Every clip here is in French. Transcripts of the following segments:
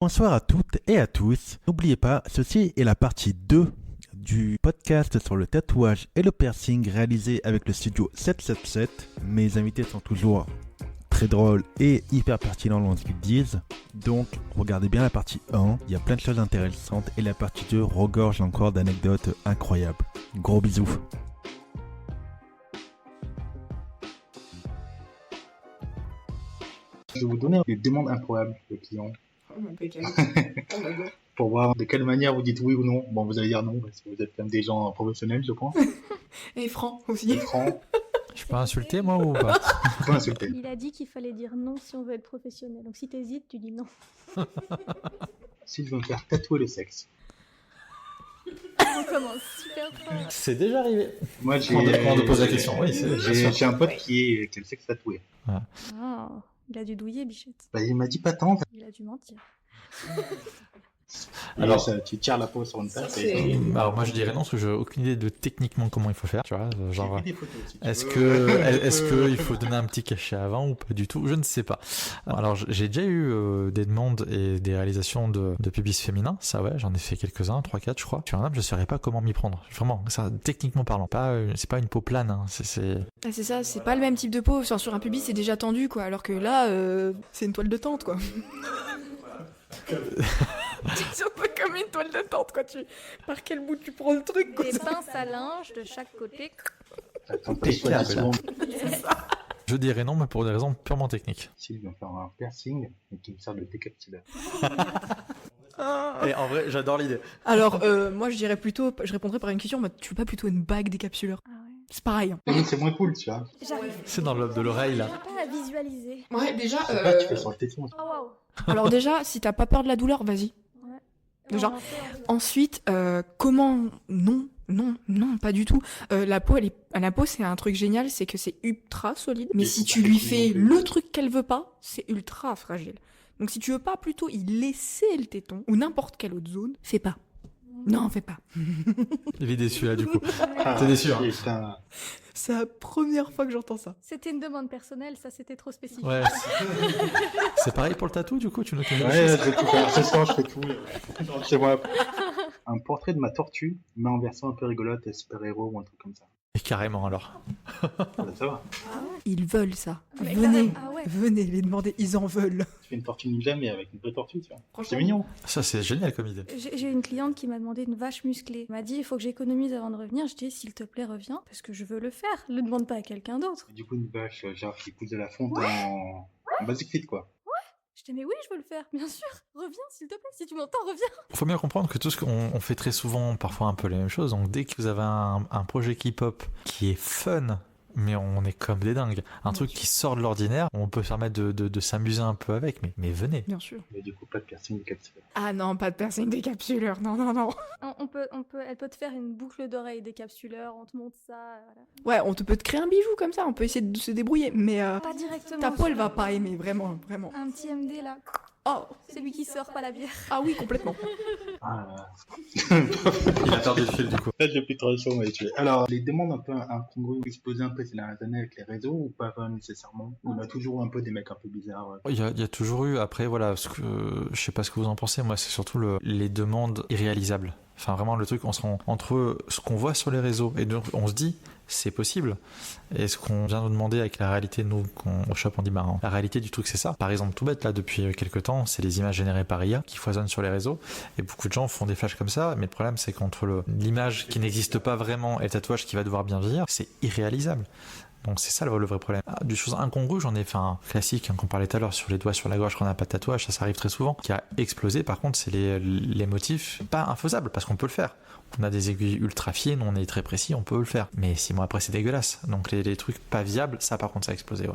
Bonsoir à toutes et à tous. N'oubliez pas, ceci est la partie 2 du podcast sur le tatouage et le piercing réalisé avec le studio 777. Mes invités sont toujours très drôles et hyper pertinents dans ce qu'ils disent. Donc, regardez bien la partie 1, il y a plein de choses intéressantes. Et la partie 2 regorge encore d'anecdotes incroyables. Gros bisous. Je vais vous donner des demandes improbables des clients. Impeccable. Oh my god. Pour voir de quelle manière vous dites oui ou non. Bon, vous allez dire non, parce que vous êtes quand même des gens professionnels, je pense. Et franc aussi. Franc, Je peux insulter moi ou pas? faut pas insulter. Il a dit qu'il fallait dire non si on veut être professionnel. Donc si t'hésites, tu dis non. Si je veux me faire tatouer le sexe. On commence super fort. C'est déjà arrivé. Moi, On te pose la question, oui, c'est bien sûr. j'ai un pote qui a le sexe tatoué. Ah, il a dû douiller, Bichette. Bah, il m'a dit pas tant. Il a dû mentir. Alors, tu tires la peau sur une tasse Ça, et c'est- Alors moi je dirais non parce que j'ai aucune idée de techniquement comment il faut faire, tu vois, genre j'ai pris des photos si tu est-ce veux. que il faut donner un petit cachet avant ou pas du tout, je ne sais pas. Alors j'ai déjà eu des demandes et des réalisations de pubis féminin, ça ouais, j'en ai fait quelques-uns, 3-4 je crois. Sur un homme, je saurais pas comment m'y prendre. Vraiment, ça techniquement parlant, pas c'est pas une peau plane, hein. c'est Ah, c'est ça, c'est pas le même type de peau. Sur un pubis, c'est déjà tendu, quoi. Alors que là, c'est une toile de tente, quoi. C'est un peu comme une toile de tente, quoi. Par quel bout tu prends le truc, quoi. Des pinces à linge de chaque côté. Attends, que je sois dit souvent. Je dirais non mais pour des raisons purement techniques. Si je veux faire un piercing et qui me sert de décapsuleur. Et en vrai, j'adore l'idée. Alors, moi, je répondrais par une question. Bah, tu veux pas plutôt une bague décapsuleur? Ah ouais. C'est pareil. Hein. C'est moins cool, tu vois. J'arrive C'est dans le lobe de l'oreille là. pas à visualiser. Ouais, déjà. Je sais pas, tu fais sur le téton. Oh waouh. Alors déjà, si t'as pas peur de la douleur, vas-y. Ouais. Déjà. On en fait, en fait. Ensuite, comment? Non, pas du tout. La peau, c'est un truc génial, c'est que c'est ultra solide. Mais Et si c'est tu pas lui technique fais non plus. le truc qu'elle veut pas, c'est ultra fragile. Donc si tu veux pas plutôt y laisser le téton ou n'importe quelle autre zone, fais pas. Non, fais pas. Il est déçu là du coup. T'es déçu, hein. Putain. C'est la première fois que j'entends ça. C'était une demande personnelle, ça c'était trop spécifique. Ouais. C'est pareil pour le tatou du coup, tu nous connais. Ouais, je vais tout faire. Ce soir, je fais tout. Chez moi. Un portrait de ma tortue, mais en version un peu rigolote, super-héros ou un truc comme ça. Et carrément alors. Ça va. Ils veulent ça. Mais Venez, ah ouais. venez les demander, ils en veulent. Tu fais une tortue ninja, mais avec une vraie tortue, tu vois. C'est Franchement. mignon. Ça c'est génial comme idée. J'ai une cliente qui m'a demandé une vache musclée. Elle m'a dit il faut que j'économise avant de revenir. Je dis s'il te plaît reviens parce que je veux le faire. Ne demande pas à quelqu'un d'autre. Et du coup, une vache, genre, qui pousse de la fonte en basic fit, quoi. Je dis mais oui je veux le faire bien sûr. Reviens s'il te plaît. Si tu m'entends reviens. Faut bien comprendre que tout ce qu'on fait très souvent, parfois un peu les mêmes choses. Donc dès que vous avez un projet qui pop, qui est fun, mais on est comme des dingues, un truc qui sort de l'ordinaire, on peut se permettre de s'amuser un peu avec, mais venez. Bien sûr. Mais du coup, pas de piercing de capsule. Ah non, pas de piercing décapsuleur. Non. Elle peut te faire une boucle d'oreille décapsuleur. On te montre ça. Voilà. Ouais, peut te créer un bijou comme ça, on peut essayer de se débrouiller, mais Pas directement. ta peau, elle va pas aimer, vraiment. Un petit MD là. Oh, C'est lui qui sort pas la bière. ah oui, complètement. Ah, Il a perdu le fil du coup. là, j'ai plus trop chaud, mais tu es. Alors, les demandes un peu incongrues qui se posaient un peu ces dernières années avec les réseaux ou pas nécessairement? On a toujours un peu des mecs un peu bizarres. Il y a toujours eu, après voilà, je sais pas ce que vous en pensez, moi c'est surtout les demandes irréalisables. Enfin vraiment le truc, on se rend entre ce qu'on voit sur les réseaux et donc on se dit c'est possible et ce qu'on vient nous demander avec la réalité, nous au shop on dit bah la réalité du truc c'est ça. Par exemple tout bête là depuis quelques temps c'est les images générées par IA qui foisonnent sur les réseaux et beaucoup de gens font des flashs comme ça, mais le problème c'est qu'entre l'image qui n'existe pas vraiment et le tatouage qui va devoir bien vieillir, c'est irréalisable. Donc c'est ça le vrai problème. Ah, du chose incongrue, j'en ai fait un classique qu'on parlait tout à l'heure sur les doigts sur la gauche quand on n'a pas de tatouage, ça arrive très souvent. Qui a explosé par contre, c'est les motifs pas infaisables parce qu'on peut le faire. On a des aiguilles ultra fines, on est très précis, on peut le faire. Mais 6 mois après c'est dégueulasse. Donc les trucs pas viables, ça par contre ça a explosé, ouais.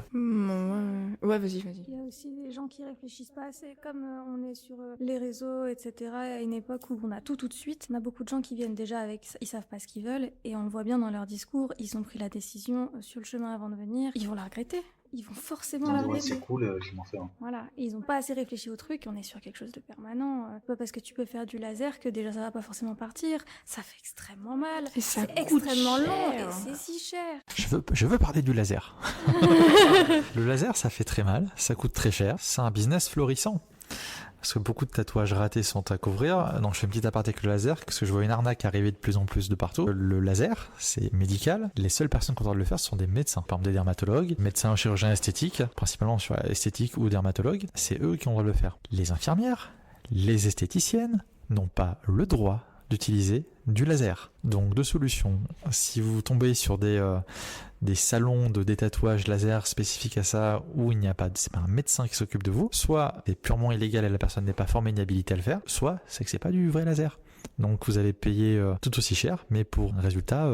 Ouais, vas-y. Il y a aussi des gens qui réfléchissent pas assez. Comme on est sur les réseaux, etc. À une époque où on a tout de suite, on a beaucoup de gens qui viennent déjà avec, ils savent pas ce qu'ils veulent et on le voit bien dans leur discours. Ils ont pris la décision sur le chemin avant de venir. Ils vont la regretter. Ils vont forcément la Ouais, regretter. c'est cool, je m'en fais un. Voilà, et ils ont pas assez réfléchi au truc, on est sur quelque chose de permanent. Pas parce que tu peux faire du laser que déjà ça va pas forcément partir. Ça fait extrêmement mal. Et ça C'est coûte extrêmement long cher. et c'est si cher. Je veux parler du laser. Le laser ça fait très mal, ça coûte très cher, c'est un business florissant. parce que beaucoup de tatouages ratés sont à couvrir. Donc je fais une petite aparté avec le laser, parce que je vois une arnaque arriver de plus en plus de partout. Le laser, c'est médical. Les seules personnes qui ont le droit de le faire, ce sont des médecins. Par exemple, des dermatologues, médecins chirurgiens esthétiques, principalement sur esthétique ou dermatologue. C'est eux qui ont le droit de le faire. Les infirmières, les esthéticiennes n'ont pas le droit d'utiliser du laser. Donc deux solutions. Si vous tombez sur des salons de détatouage laser spécifiques à ça où il n'y a pas, c'est pas un médecin qui s'occupe de vous, soit c'est purement illégal et la personne n'est pas formée ni habilitée à le faire, soit c'est que c'est pas du vrai laser. Donc vous allez payer tout aussi cher, mais pour un résultat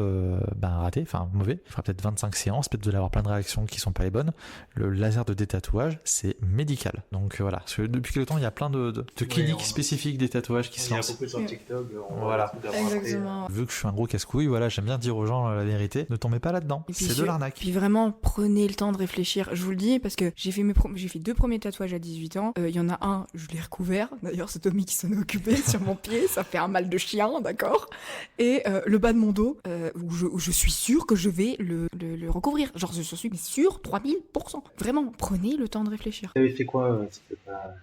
raté, enfin mauvais. Il fera peut-être 25 séances, peut-être de l'avoir plein de réactions qui sont pas les bonnes. Le laser de détatouage, c'est médical. Donc voilà, parce que depuis quelque temps, il y a plein de cliniques spécifiques des tatouages qui se Il y a lancent. beaucoup sur TikTok. Voilà. Exactement. Vu que je suis un gros casse-couille, voilà, j'aime bien dire aux gens la vérité, ne tombez pas là-dedans. Et puis C'est de l'arnaque. Puis vraiment, prenez le temps de réfléchir. Je vous le dis parce que j'ai fait 2 premiers tatouages à 18 ans. Il y en a un, je l'ai recouvert. D'ailleurs, c'est Tommy qui s'en est occupé sur mon pied. Ça fait un mal de chien, d'accord. Et le bas de mon dos, où je suis sûre que je vais le recouvrir. Genre, je suis sûre, 3000%. Vraiment, prenez le temps de réfléchir. T'avais fait quoi c'était pas...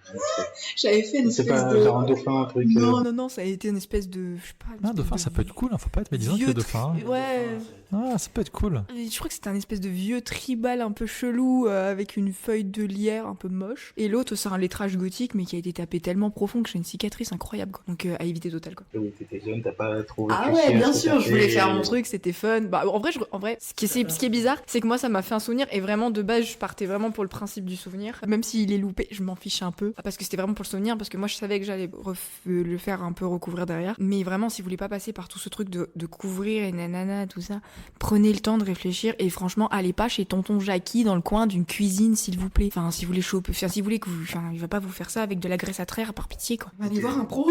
J'avais fait une C'est espèce pas de... genre un dauphin, un truc. Non, ça a été une espèce de... Je sais pas. Ah, dauphin, ça peut être cool, hein, faut pas être médisant avec le dauphin. Ouais. Ah, ça peut être cool. Je crois que c'était un espèce de vieux tribal un peu chelou avec une feuille de lierre un peu moche. Et l'autre, c'est un lettrage gothique mais qui a été tapé tellement profond que j'ai une cicatrice incroyable, quoi. Donc à éviter total, quoi. Oui, t'étais jeune, t'as pas trop. Ah ouais, bien sûr, je voulais faire mon truc, c'était fun. Bah en vrai, ce qui est bizarre, c'est que moi ça m'a fait un souvenir et vraiment de base je partais vraiment pour le principe du souvenir. Même s'il est loupé, je m'en fiche un peu parce que c'était vraiment pour le souvenir, parce que moi je savais que j'allais le faire un peu recouvrir derrière. Mais vraiment, si vous voulez pas passer par tout ce truc de couvrir et nanana, tout ça, prenez le temps de réfléchir et franchement, allez pas chez tonton Jackie dans le coin d'une cuisine, s'il vous plaît. Enfin, si vous voulez choper, si vous voulez que il va pas vous faire ça avec de la graisse à traire, par pitié, quoi. Allez voir un pro.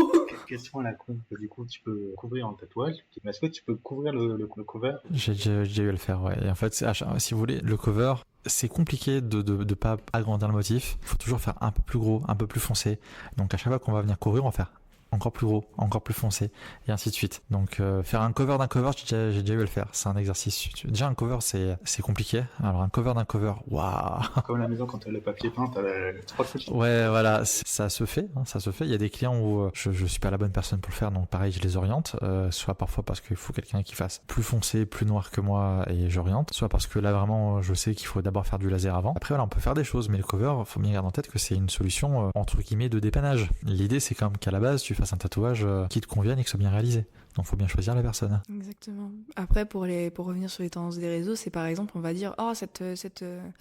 Question à la con, du coup tu peux couvrir en tatouage, mais est-ce que tu peux couvrir le cover? J'ai déjà eu à le faire, ouais. Et en fait, si vous voulez, le cover, c'est compliqué de pas agrandir le motif. Il faut toujours faire un peu plus gros, un peu plus foncé. Donc à chaque fois qu'on va venir couvrir, on va faire encore plus gros, encore plus foncé, et ainsi de suite. Donc faire un cover d'un cover, j'ai déjà eu à le faire. C'est un exercice. Déjà un cover, c'est compliqué. Alors un cover d'un cover, waouh. Comme à la maison quand t'as le papier peint, t'as les 3 couches. Ouais, voilà, ça se fait, hein, ça se fait. Il y a des clients où je suis pas la bonne personne pour le faire, donc pareil, je les oriente. Soit parfois parce qu'il faut quelqu'un qui fasse plus foncé, plus noir que moi, et j'oriente. Soit parce que là vraiment, je sais qu'il faut d'abord faire du laser avant. Après voilà, on peut faire des choses, mais le cover, faut bien garder en tête que c'est une solution entre guillemets de dépannage. L'idée, c'est quand même qu'à la base, tu fasses un tatouage qui te convienne et qui soit bien réalisé. Donc faut bien choisir la personne. Exactement. Après, pour revenir sur les tendances des réseaux, c'est par exemple, on va dire, oh, cette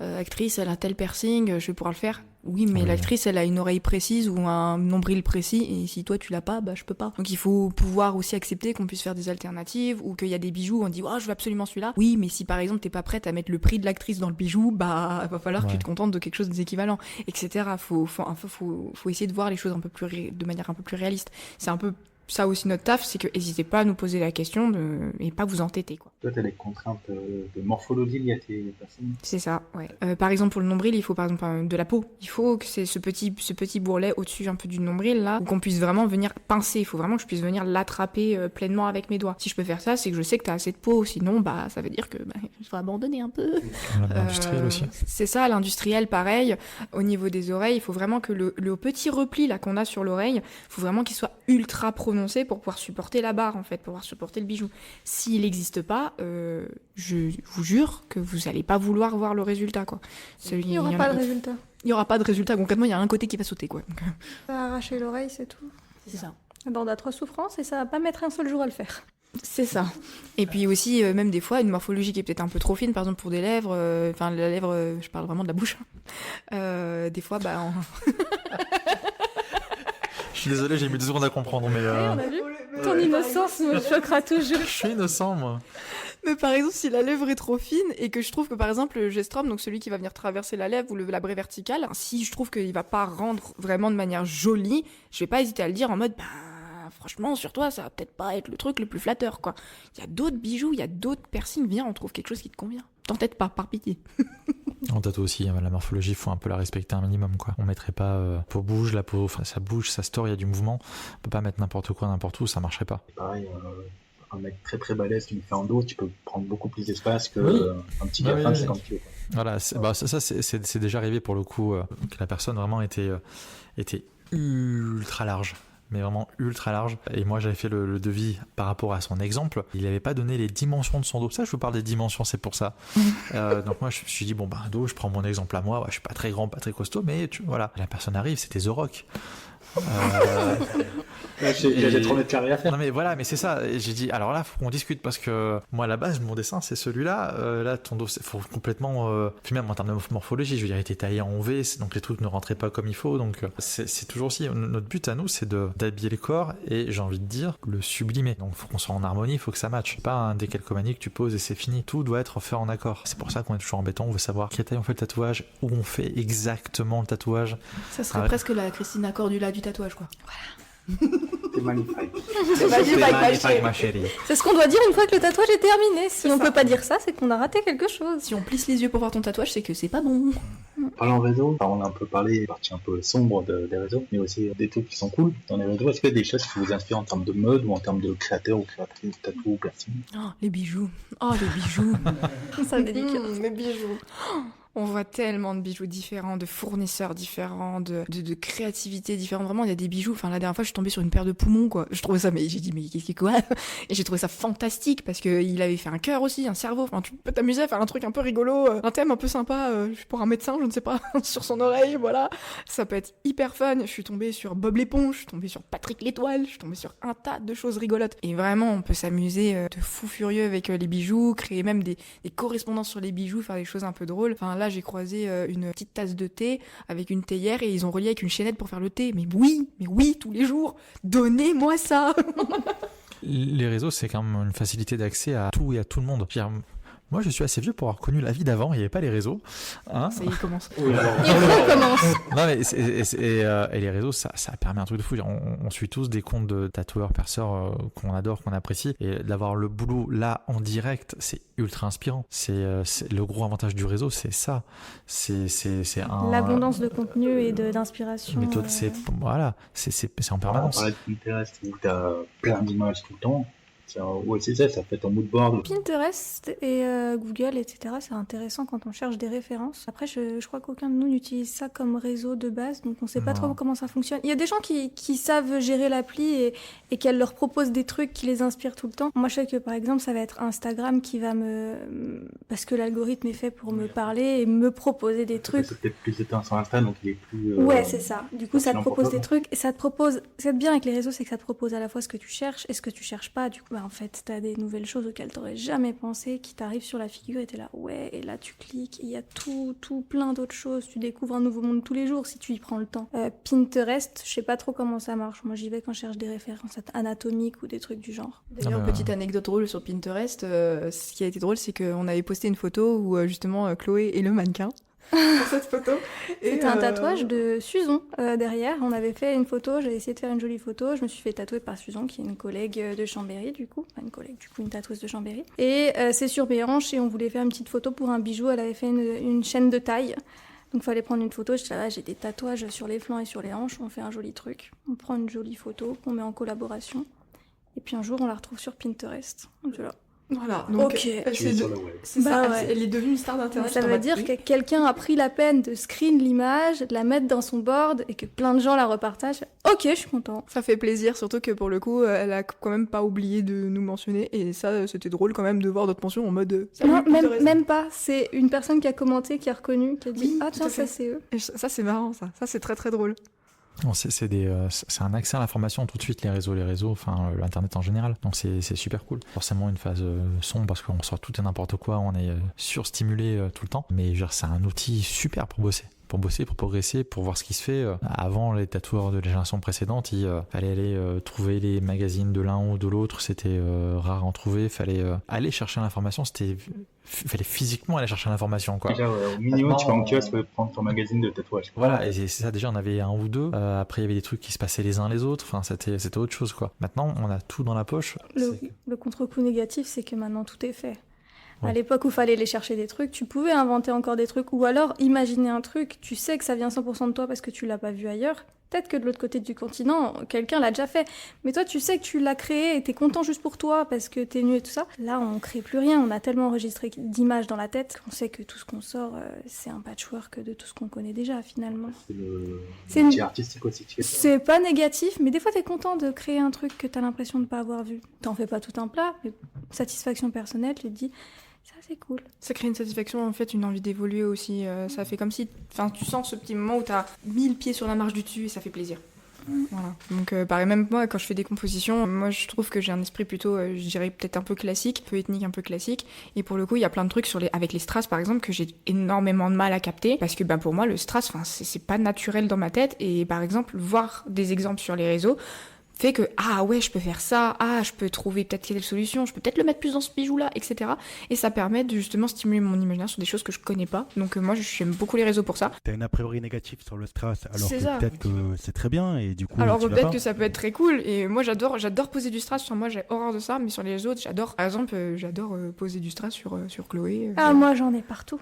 actrice, elle a tel piercing, je vais pouvoir le faire. Oui, mais l'actrice, elle a une oreille précise ou un nombril précis, et si toi tu l'as pas, bah je peux pas. Donc il faut pouvoir aussi accepter qu'on puisse faire des alternatives, ou qu'il y a des bijoux, on dit, oh, je veux absolument celui-là. Oui, mais si par exemple t'es pas prête à mettre le prix de l'actrice dans le bijou, bah va falloir que tu te contentes de quelque chose d'équivalent, etc. Faut essayer de voir les choses de manière un peu plus réaliste. C'est un peu ça aussi notre taf, c'est que n'hésitez pas à nous poser la question et pas vous entêter, quoi. Toi, t'as des contraintes de morphologie liées à tes personnes. C'est ça, ouais. Par exemple, pour le nombril, il faut par exemple de la peau. Il faut que c'est ce petit bourrelet au-dessus un peu du nombril, là, où qu'on puisse vraiment venir pincer. Il faut vraiment que je puisse venir l'attraper pleinement avec mes doigts. Si je peux faire ça, c'est que je sais que t'as assez de peau. Sinon, bah, ça veut dire que je vais abandonner un peu. L'industriel aussi. C'est ça, l'industriel, pareil. Au niveau des oreilles, il faut vraiment que le petit repli là qu'on a sur l'oreille, il faut vraiment qu'il soit ultra prononcé pour pouvoir supporter la barre, en fait, pour pouvoir supporter le bijou. S'il n'existe pas, je vous jure que vous n'allez pas vouloir voir le résultat, quoi. Il n'y aura pas de résultat. Il n'y aura pas de résultat. Concrètement, il y a un côté qui va sauter, quoi. Donc, ça va arracher l'oreille, c'est tout. c'est ça. Ben, on a 3 souffrances et ça va pas mettre un seul jour à le faire. C'est ça. Et puis aussi, même des fois, une morphologie qui est peut-être un peu trop fine, par exemple pour des lèvres, la lèvre, je parle vraiment de la bouche. Des fois, bah... Je suis désolé, j'ai mis 2 secondes à comprendre, mais... on a vu. Ton innocence me choquera toujours. Je suis innocent, moi. Mais par exemple, si la lèvre est trop fine et que je trouve que par exemple le gestrum, donc celui qui va venir traverser la lèvre ou la braie verticale, si je trouve qu'il va pas rendre vraiment de manière jolie, je vais pas hésiter à le dire en mode franchement sur toi ça va peut-être pas être le truc le plus flatteur, quoi. Il y a d'autres bijoux, il y a d'autres piercings, viens on trouve quelque chose qui te convient. T'entête pas, par pitié. En tatou aussi, la morphologie, il faut un peu la respecter un minimum, quoi. On mettrait pas peau bouge, la peau, ça bouge, ça store, il y a du mouvement. On peut pas mettre n'importe quoi, n'importe où, ça marcherait pas. Pareil, un mec très très balèze qui me fait en dos, tu peux prendre beaucoup plus d'espace que un petit Oui, gaffin de oui. 50 kg. Voilà, ça c'est déjà arrivé pour le coup, que la personne vraiment était ultra large. Mais vraiment ultra large. Et moi, j'avais fait le devis par rapport à son exemple. Il n'avait pas donné les dimensions de son dos. Ça, je vous parle des dimensions, c'est pour ça. Donc moi, je me suis dit, bon, un dos, je prends mon exemple à moi. Ouais, je suis pas très grand, pas très costaud, mais voilà. La personne arrive, c'était The Rock. J'ai 3 mètres carrés à faire. Non mais voilà, mais c'est ça. Et j'ai dit, alors là, faut qu'on discute parce que moi, à la base, mon dessin, c'est celui-là. Là, ton dos, faut complètement. Puis même en termes de morphologie, je veux dire, il était taillé en V, donc les trucs ne rentraient pas comme il faut. Donc c'est toujours aussi. Notre but à nous, c'est d'habiller le corps et j'ai envie de dire le sublimer. Donc faut qu'on soit en harmonie, il faut que ça matche. C'est pas un décalcomanie que tu poses et c'est fini. Tout doit être fait en accord. C'est pour ça qu'on est toujours embêtant. On veut savoir quelle taille on fait le tatouage, où on fait exactement le tatouage. Ça serait presque la Christina Cordula du tatouage, quoi. C'est magnifique. C'est magnifique, ma chérie. C'est ce qu'on doit dire une fois que le tatouage est terminé. Si on peut pas dire ça, c'est qu'on a raté quelque chose. Si on plisse les yeux pour voir ton tatouage, c'est que c'est pas bon. Parlant réseau, on a un peu parlé des parties un peu sombres des réseaux, mais aussi des trucs qui sont cool dans les réseaux. Est-ce qu'il y a des choses qui vous inspirent en termes de mode ou en termes de créateurs ou créatrices, tatou ou piercing? Les bijoux. Oh, les bijoux. Ça délicat. Les bijoux. On voit tellement de bijoux différents, de fournisseurs différents, de créativité différente. Vraiment, il y a des bijoux. Enfin, la dernière fois, je suis tombée sur une paire de poumons, quoi. Je trouvais ça, mais j'ai dit, mais qu'est-ce que quoi? Et j'ai trouvé ça fantastique parce qu'il avait fait un cœur aussi, un cerveau. Enfin, tu peux t'amuser à faire un truc un peu rigolo, un thème un peu sympa pour un médecin, je ne sais pas, sur son oreille, voilà. Ça peut être hyper fun. Je suis tombée sur Bob l'éponge, je suis tombée sur Patrick l'étoile, je suis tombée sur un tas de choses rigolotes. Et vraiment, on peut s'amuser de fou furieux avec les bijoux, créer même des correspondances sur les bijoux, faire des choses un peu drôles. Enfin, là, j'ai croisé une petite tasse de thé avec une théière et ils ont relié avec une chaînette pour faire le thé. Mais oui, tous les jours, donnez-moi ça. Les réseaux, c'est quand même une facilité d'accès à tout et à tout le monde. Je veux dire, moi, je suis assez vieux pour avoir connu la vie d'avant. Il n'y avait pas les réseaux. Hein, ça y est, il commence. Il recommence. Non, mais et les réseaux, ça permet un truc de fou. On suit tous des comptes de tatoueurs, perceurs qu'on adore, qu'on apprécie. Et d'avoir le boulot là, en direct, c'est ultra inspirant. C'est le gros avantage du réseau, c'est ça. C'est l'abondance de contenu et d'inspiration. Mais toi, c'est en permanence. On parlait de Pinterest où tu as plein d'images tout le temps. Ouais, c'est ça fait ton mood board. Pinterest et Google, etc., c'est intéressant quand on cherche des références. Après, je crois qu'aucun de nous n'utilise ça comme réseau de base, donc on sait pas trop comment ça fonctionne. Il y a des gens qui savent gérer l'appli et qu'elle leur propose des trucs qui les inspirent tout le temps. Moi, je sais que par exemple, ça va être Instagram qui va parce que l'algorithme est fait pour me parler et me proposer des trucs. C'est peut-être plus de temps sur Insta, donc il est plus... Ouais, c'est ça. Du coup, ça te propose des trucs et ça te propose... Ce qui est bien avec les réseaux, c'est que ça te propose à la fois ce que tu cherches et ce que tu cherches pas. Du coup, en fait, t'as des nouvelles choses auxquelles t'aurais jamais pensé qui t'arrivent sur la figure et t'es là, ouais, et là tu cliques, il y a tout plein d'autres choses, tu découvres un nouveau monde tous les jours si tu y prends le temps. Pinterest, je sais pas trop comment ça marche, moi j'y vais quand je cherche des références anatomiques ou des trucs du genre. D'ailleurs, petite anecdote drôle sur Pinterest, ce qui a été drôle, c'est qu'on avait posté une photo où justement Chloé est le mannequin. Pour cette photo. C'était un tatouage de Suzon derrière. On avait fait une photo, j'avais essayé de faire une jolie photo. Je me suis fait tatouer par Suzon, qui est une collègue de Chambéry, du coup. Enfin, une tatoueuse de Chambéry. Et c'est sur Béhanche, et on voulait faire une petite photo pour un bijou. Elle avait fait une chaîne de taille. Donc, il fallait prendre une photo. J'étais là, j'ai des tatouages sur les flancs et sur les hanches. On fait un joli truc. On prend une jolie photo qu'on met en collaboration. Et puis un jour, on la retrouve sur Pinterest. Donc, là. Voilà, donc okay. C'est ça, ouais. Elle est devenue une star d'internet. Ça veut dire que quelqu'un a pris la peine de screen l'image, de la mettre dans son board et que plein de gens la repartagent. Ok, je suis content. Ça fait plaisir, surtout que pour le coup, elle a quand même pas oublié de nous mentionner et ça, c'était drôle quand même de voir notre mention en mode. Non, même pas. C'est une personne qui a commenté, qui a reconnu, qui a dit ah tiens ça c'est eux. Et ça c'est marrant, ça c'est très très drôle. C'est un accès à l'information tout de suite, les réseaux, enfin l'internet en général. Donc c'est super cool. Forcément une phase sombre parce qu'on sort tout et n'importe quoi, on est surstimulé tout le temps. Mais c'est un outil super pour bosser, pour progresser, pour voir ce qui se fait. Avant, les tatoueurs de la génération précédente, il fallait aller trouver les magazines de l'un ou de l'autre, c'était rare à en trouver, il fallait aller chercher l'information, fallait physiquement aller chercher l'information, quoi. Déjà, au minimum, tu vas en kiosque prendre ton magazine de tatouage. Voilà, et c'est ça, déjà, on avait un ou deux. Après, il y avait des trucs qui se passaient les uns les autres. Enfin, c'était autre chose, quoi. Maintenant, on a tout dans la poche. Le contre-coup négatif, c'est que maintenant, tout est fait. Ouais. À l'époque où il fallait aller chercher des trucs, tu pouvais inventer encore des trucs ou alors imaginer un truc, tu sais que ça vient 100% de toi parce que tu l'as pas vu ailleurs, Peut-être que de l'autre côté du continent, quelqu'un l'a déjà fait. Mais toi, tu sais que tu l'as créé et t'es content juste pour toi parce que t'es nu et tout ça. Là, on crée plus rien. On a tellement enregistré d'images dans la tête qu'on sait que tout ce qu'on sort, c'est un patchwork de tout ce qu'on connaît déjà, finalement. C'est le métier artistique aussi. C'est pas négatif, mais des fois, t'es content de créer un truc que t'as l'impression de pas avoir vu. T'en fais pas tout un plat, mais satisfaction personnelle, tu te dis... Ça, c'est cool. Ça crée une satisfaction, en fait, une envie d'évoluer aussi. Ça fait comme si... Enfin, tu sens ce petit moment où t'as mis le pied sur la marche du dessus et ça fait plaisir. Voilà. Donc, pareil, même moi, quand je fais des compositions, moi, je trouve que j'ai un esprit plutôt, je dirais, peut-être un peu classique, un peu ethnique, un peu classique. Et pour le coup, il y a plein de trucs avec les strass, par exemple, que j'ai énormément de mal à capter. Parce que, pour moi, le strass, c'est pas naturel dans ma tête. Et par exemple, voir des exemples sur les réseaux fait que, ah ouais, je peux faire ça, ah, je peux trouver peut-être quelle solution, je peux peut-être le mettre plus dans ce bijou-là, etc. Et ça permet de justement stimuler mon imaginaire sur des choses que je connais pas. Donc moi, j'aime beaucoup les réseaux pour ça. T'as une a priori négative sur le strass, alors C'est que ça. peut-être que c'est très bien, et du coup, Alors tu vas peut-être pas. que ça peut être très cool, et moi j'adore poser du strass sur moi, j'ai horreur de ça, mais sur les autres, j'adore. Par exemple, j'adore poser du strass sur Chloé. Ah, moi, j'en ai partout.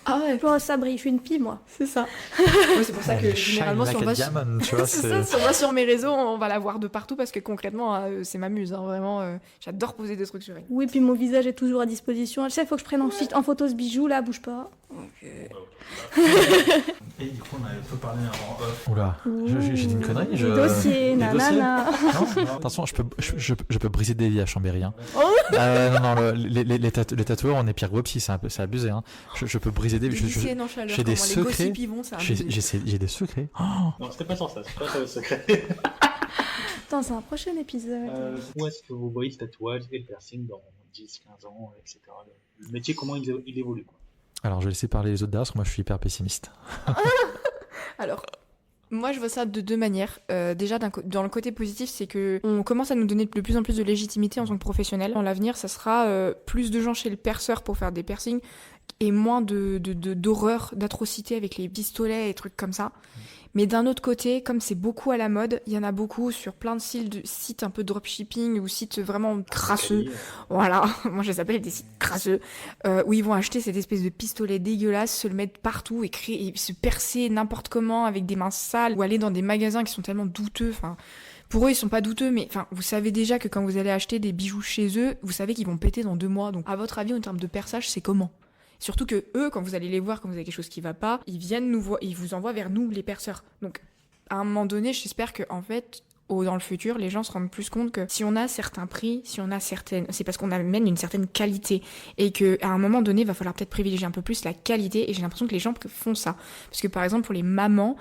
Ah ouais, Oh, ça brille, je suis une pie, moi. c'est ça. Ouais, c'est pour ça que Elle généralement, si shine on like va a diamond, tu vois, c'est ça, si on va sur mes réseaux, on va la voir de partout parce que concrètement, c'est ma muse. Hein, vraiment, j'adore poser des trucs sur elle. Oui, puis mon visage est toujours à disposition. Tu sais, il faut que je prenne ensuite en photo ce bijou, là, bouge pas. Et du coup, on avait peu parlé avant off. Oula, j'ai dit une connerie. Les dossiers, Les nanana. dossiers Non, attention, je peux briser des vies à Chambéry. Hein. Oh Non, les tatoueurs, on est pire que Wopsy, c'est abusé. Hein. Je peux briser des vies. J'ai des secrets. J'ai des secrets. Oh. Non, c'était pas sur ça, c'est pas le secret. Attends, c'est un prochain épisode. Où est-ce que vous voyez le tatouage et le piercing dans 10, 15 ans, etc. Le métier, comment il évolue quoi. Alors, je vais laisser parler les autres derrière, parce que moi, je suis hyper pessimiste. Alors, moi, je vois ça de deux manières. Déjà, dans le côté positif, c'est que on commence à nous donner de plus en plus de légitimité en tant que professionnel. Dans l'avenir, ça sera plus de gens chez le perceur pour faire des piercings et moins d'horreur, d'atrocités avec les pistolets et trucs comme ça. Mais d'un autre côté, comme c'est beaucoup à la mode, il y en a beaucoup sur plein de sites un peu dropshipping ou sites vraiment crasseux. Voilà, moi je les appelle des sites crasseux, où ils vont acheter cette espèce de pistolet dégueulasse, se le mettre partout et se percer n'importe comment avec des mains sales, ou aller dans des magasins qui sont tellement douteux. Enfin, pour eux, ils sont pas douteux, mais enfin, vous savez déjà que quand vous allez acheter des bijoux chez eux, vous savez qu'ils vont péter dans 2 mois. Donc, à votre avis, en termes de perçage, c'est comment ? Surtout que eux, quand vous allez les voir, quand vous avez quelque chose qui va pas, ils viennent nous voir, ils vous envoient vers nous, les perceurs. Donc, à un moment donné, j'espère que, en fait, dans le futur, les gens se rendent plus compte que si on a certains prix, c'est parce qu'on amène une certaine qualité. Et que, à un moment donné, il va falloir peut-être privilégier un peu plus la qualité. Et j'ai l'impression que les gens font ça. Parce que, par exemple, pour les mamans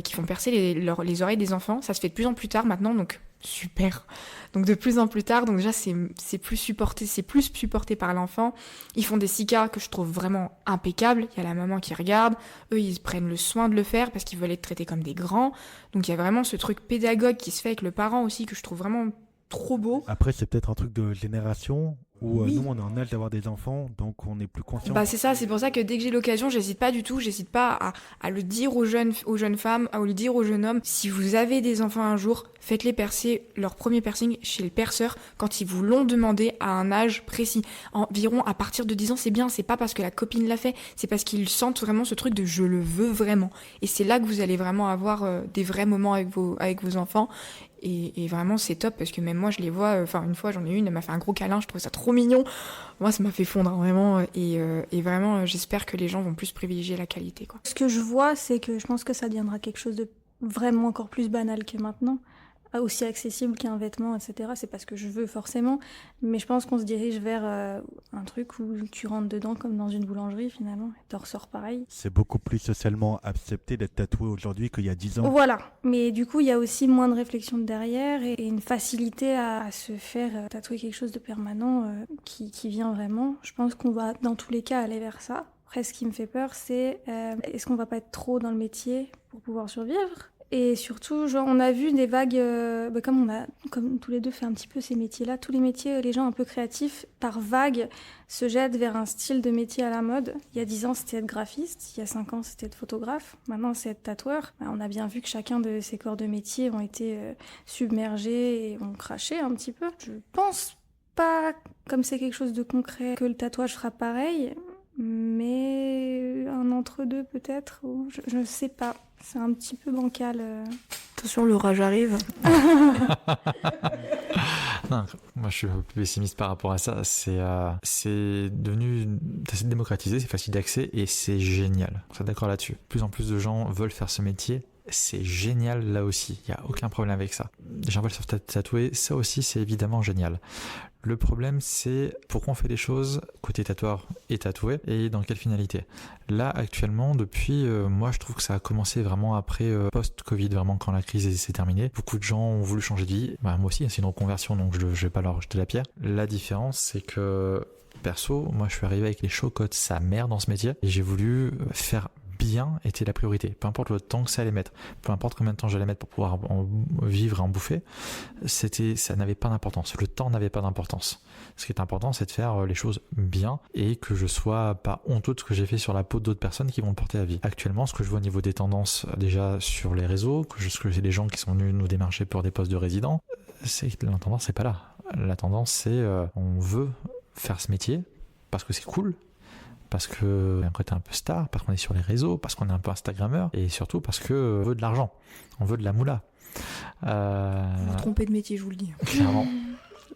qui font percer les oreilles des enfants, ça se fait de plus en plus tard maintenant, donc super. Donc de plus en plus tard, donc déjà c'est plus supporté par l'enfant. Ils font des SICA que je trouve vraiment impeccables. Il y a la maman qui regarde, eux ils prennent le soin de le faire parce qu'ils veulent être traités comme des grands. Donc il y a vraiment ce truc pédagogue qui se fait avec le parent aussi que je trouve vraiment trop beau. Après, c'est peut-être un truc de génération où Oui. nous, on est en âge d'avoir des enfants, donc on est plus conscient. Bah c'est ça, c'est pour ça que dès que j'ai l'occasion, j'hésite pas à le dire aux jeunes femmes, à le dire aux jeunes hommes. Si vous avez des enfants un jour, faites-les percer leur premier piercing chez le perceur quand ils vous l'ont demandé à un âge précis. Environ à partir de 10 ans, c'est bien, c'est pas parce que la copine l'a fait, c'est parce qu'ils sentent vraiment ce truc de je le veux vraiment. Et c'est là que vous allez vraiment avoir des vrais moments avec vos enfants. Et vraiment, c'est top parce que même moi, je les vois. Enfin, une fois, j'en ai une, elle m'a fait un gros câlin, je trouve ça trop mignon. Moi, ça m'a fait fondre, hein, vraiment. Et vraiment, j'espère que les gens vont plus privilégier la qualité, quoi. Ce que je vois, c'est que je pense que ça deviendra quelque chose de vraiment encore plus banal que maintenant. Aussi accessible qu'un vêtement, etc. C'est pas ce que je veux forcément, mais je pense qu'on se dirige vers un truc où tu rentres dedans comme dans une boulangerie finalement, et t'en ressors pareil. C'est beaucoup plus socialement accepté d'être tatoué aujourd'hui qu'il y a 10 ans. Voilà, mais du coup il y a aussi moins de réflexion derrière et une facilité à se faire tatouer quelque chose de permanent qui vient vraiment. Je pense qu'on va dans tous les cas aller vers ça. Après ce qui me fait peur c'est est-ce qu'on va pas être trop dans le métier pour pouvoir survivre ? Et surtout, genre, on a vu des vagues, comme tous les deux fait un petit peu ces métiers-là, tous les métiers, les gens un peu créatifs, par vague, se jettent vers un style de métier à la mode. Il y a 10 ans, c'était être graphiste, il y a 5 ans, c'était être photographe, maintenant c'est être tatoueur. On a bien vu que chacun de ces corps de métier ont été submergés et ont craché un petit peu. Je pense pas, comme c'est quelque chose de concret, que le tatouage fera pareil, mais un entre-deux peut-être, ou je sais pas. C'est un petit peu bancal. Attention, l'orage arrive. Non, moi je suis un peu pessimiste par rapport à ça. C'est devenu assez démocratisé, c'est facile d'accès et c'est génial. On est d'accord là-dessus. De plus en plus de gens veulent faire ce métier. C'est génial là aussi, il n'y a aucun problème avec ça. Les gens veulent se tatouer, ça aussi c'est évidemment génial. Le problème c'est pourquoi on fait les choses côté tatoueur et tatoué et dans quelle finalité. Là actuellement depuis, moi je trouve que ça a commencé vraiment après post-Covid, vraiment quand la crise s'est terminée. Beaucoup de gens ont voulu changer de vie, moi aussi c'est une reconversion donc je vais pas leur jeter la pierre. La différence c'est que perso, moi je suis arrivé avec les chocottes sa mère dans ce métier et j'ai voulu faire bien était la priorité, peu importe le temps que ça allait mettre, peu importe combien de temps j'allais mettre pour pouvoir en vivre et en bouffer, ça n'avait pas d'importance, le temps n'avait pas d'importance. Ce qui est important c'est de faire les choses bien et que je sois pas honteux de ce que j'ai fait sur la peau d'autres personnes qui vont le porter à vie. Actuellement ce que je vois au niveau des tendances déjà sur les réseaux, que c'est des gens qui sont venus nous démarcher pour des postes de résidents, c'est que la tendance c'est pas là. La tendance c'est on veut faire ce métier parce que c'est cool, parce qu'on a un côté un peu star, parce qu'on est sur les réseaux, parce qu'on est un peu instagrammeur, et surtout parce qu'on veut de l'argent, on veut de la moula. Vous vous trompez de métier, je vous le dis. Clairement.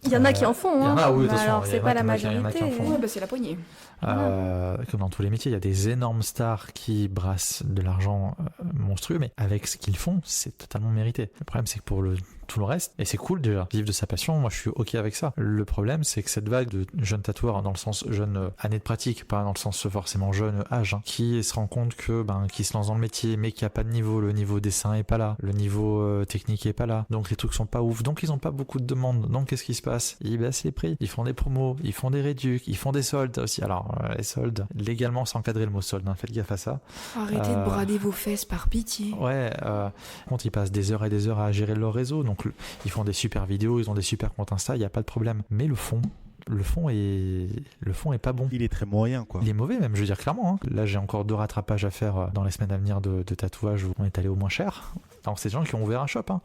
Il y en a qui en font, Il y en a, oui, mais attention, alors c'est pas la majorité. Ouais, bah c'est la poignée. Comme dans tous les métiers, il y a des énormes stars qui brassent de l'argent monstrueux, mais avec ce qu'ils font, c'est totalement mérité. Le problème, c'est que pour tout le reste, et c'est cool déjà, vivre de sa passion, moi je suis ok avec ça. Le problème, c'est que cette vague de jeunes tatoueurs, dans le sens jeune année de pratique, pas dans le sens forcément jeune âge, qui se rend compte que qui se lance dans le métier, mais qu'il n'y a pas de niveau, le niveau dessin est pas là, le niveau technique est pas là, donc les trucs sont pas ouf, donc ils ont pas beaucoup de demandes, donc qu'est-ce qui se passe? Ils baissent les prix, ils font des promos, ils font des réducs, ils font des soldes aussi. Alors les soldes, légalement c'est encadré le mot solde, faites gaffe à ça. Arrêtez de brader vos fesses par pitié. Ouais, contre ils passent des heures et des heures à gérer leur réseau, donc ils font des super vidéos, ils ont des super comptes Insta, il n'y a pas de problème. Mais le fond est pas bon. Il est très moyen, quoi. Il est mauvais même, je veux dire clairement. Hein. Là, j'ai encore 2 rattrapages à faire dans les semaines à venir de tatouage où on est allé au moins cher. Alors, c'est des gens qui ont ouvert un shop. Hein.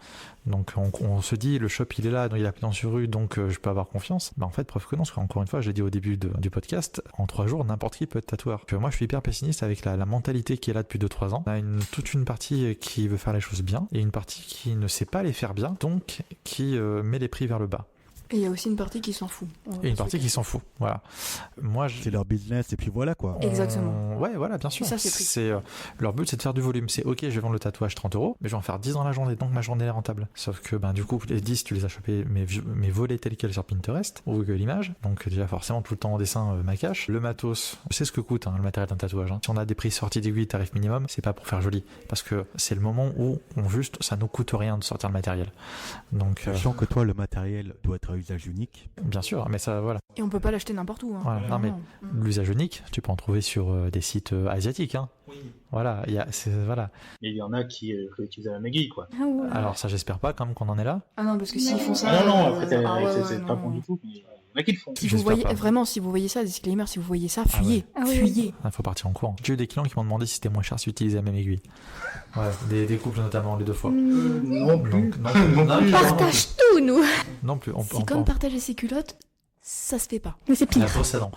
Donc, on se dit, le shop, il est là, donc il a pignon sur rue, donc je peux avoir confiance. En fait, preuve que non, parce qu'encore une fois, je l'ai dit au début du podcast, en 3 jours, n'importe qui peut être tatoueur. Moi, je suis hyper pessimiste avec la mentalité qui est là depuis 2-3 ans. On a toute une partie qui veut faire les choses bien et une partie qui ne sait pas les faire bien, donc qui met les prix vers le bas. Et il y a aussi une partie qui s'en fout. Et une partie qui s'en fout, voilà. Moi, c'est leur business et puis voilà quoi. Exactement. Ouais, voilà, bien sûr. Et ça, c'est leur but, c'est de faire du volume. C'est ok, je vais vendre le tatouage 30 €, mais je vais en faire 10 dans la journée, donc ma journée est rentable. Sauf que du coup, les 10, tu les as chopés, mais volés tel quel sur Pinterest, ou Google Images. Donc déjà, forcément, tout le temps en dessin, ma cache. Le matos, c'est ce que coûte le matériel d'un tatouage. Hein. Si on a des prix sortis d'aiguille, tarif minimum, c'est pas pour faire joli. Parce que c'est le moment où ça nous coûte rien de sortir le matériel. Donc, sachant que toi, le matériel doit être à usage unique. Bien sûr, mais ça, voilà. Et on peut pas l'acheter n'importe où. Hein. Voilà. Non, mais l'usage unique, tu peux en trouver sur des sites asiatiques. Hein. Oui. Voilà, voilà. Et il y en a qui réutilisent la même aiguille, quoi. Ah ouais. Alors ça, j'espère pas quand même qu'on en est là. Ah non, parce que s'ils font ça... Non, après, c'est pas bon du tout. Mais... Il y en a qui le font. Si vous voyez, vraiment, si vous voyez ça, disclaimer, si vous voyez ça, fuyez. Fuyez. Il faut partir en courant. J'ai eu des clients qui m'ont demandé si c'était moins cher si utiliser la même aiguille. Ouais, des couples notamment, les 2 fois. Non plus. On partage tout, nous. Non plus. C'est comme partager ses culottes, ça se fait pas. Mais c'est pire. La brosse à dents.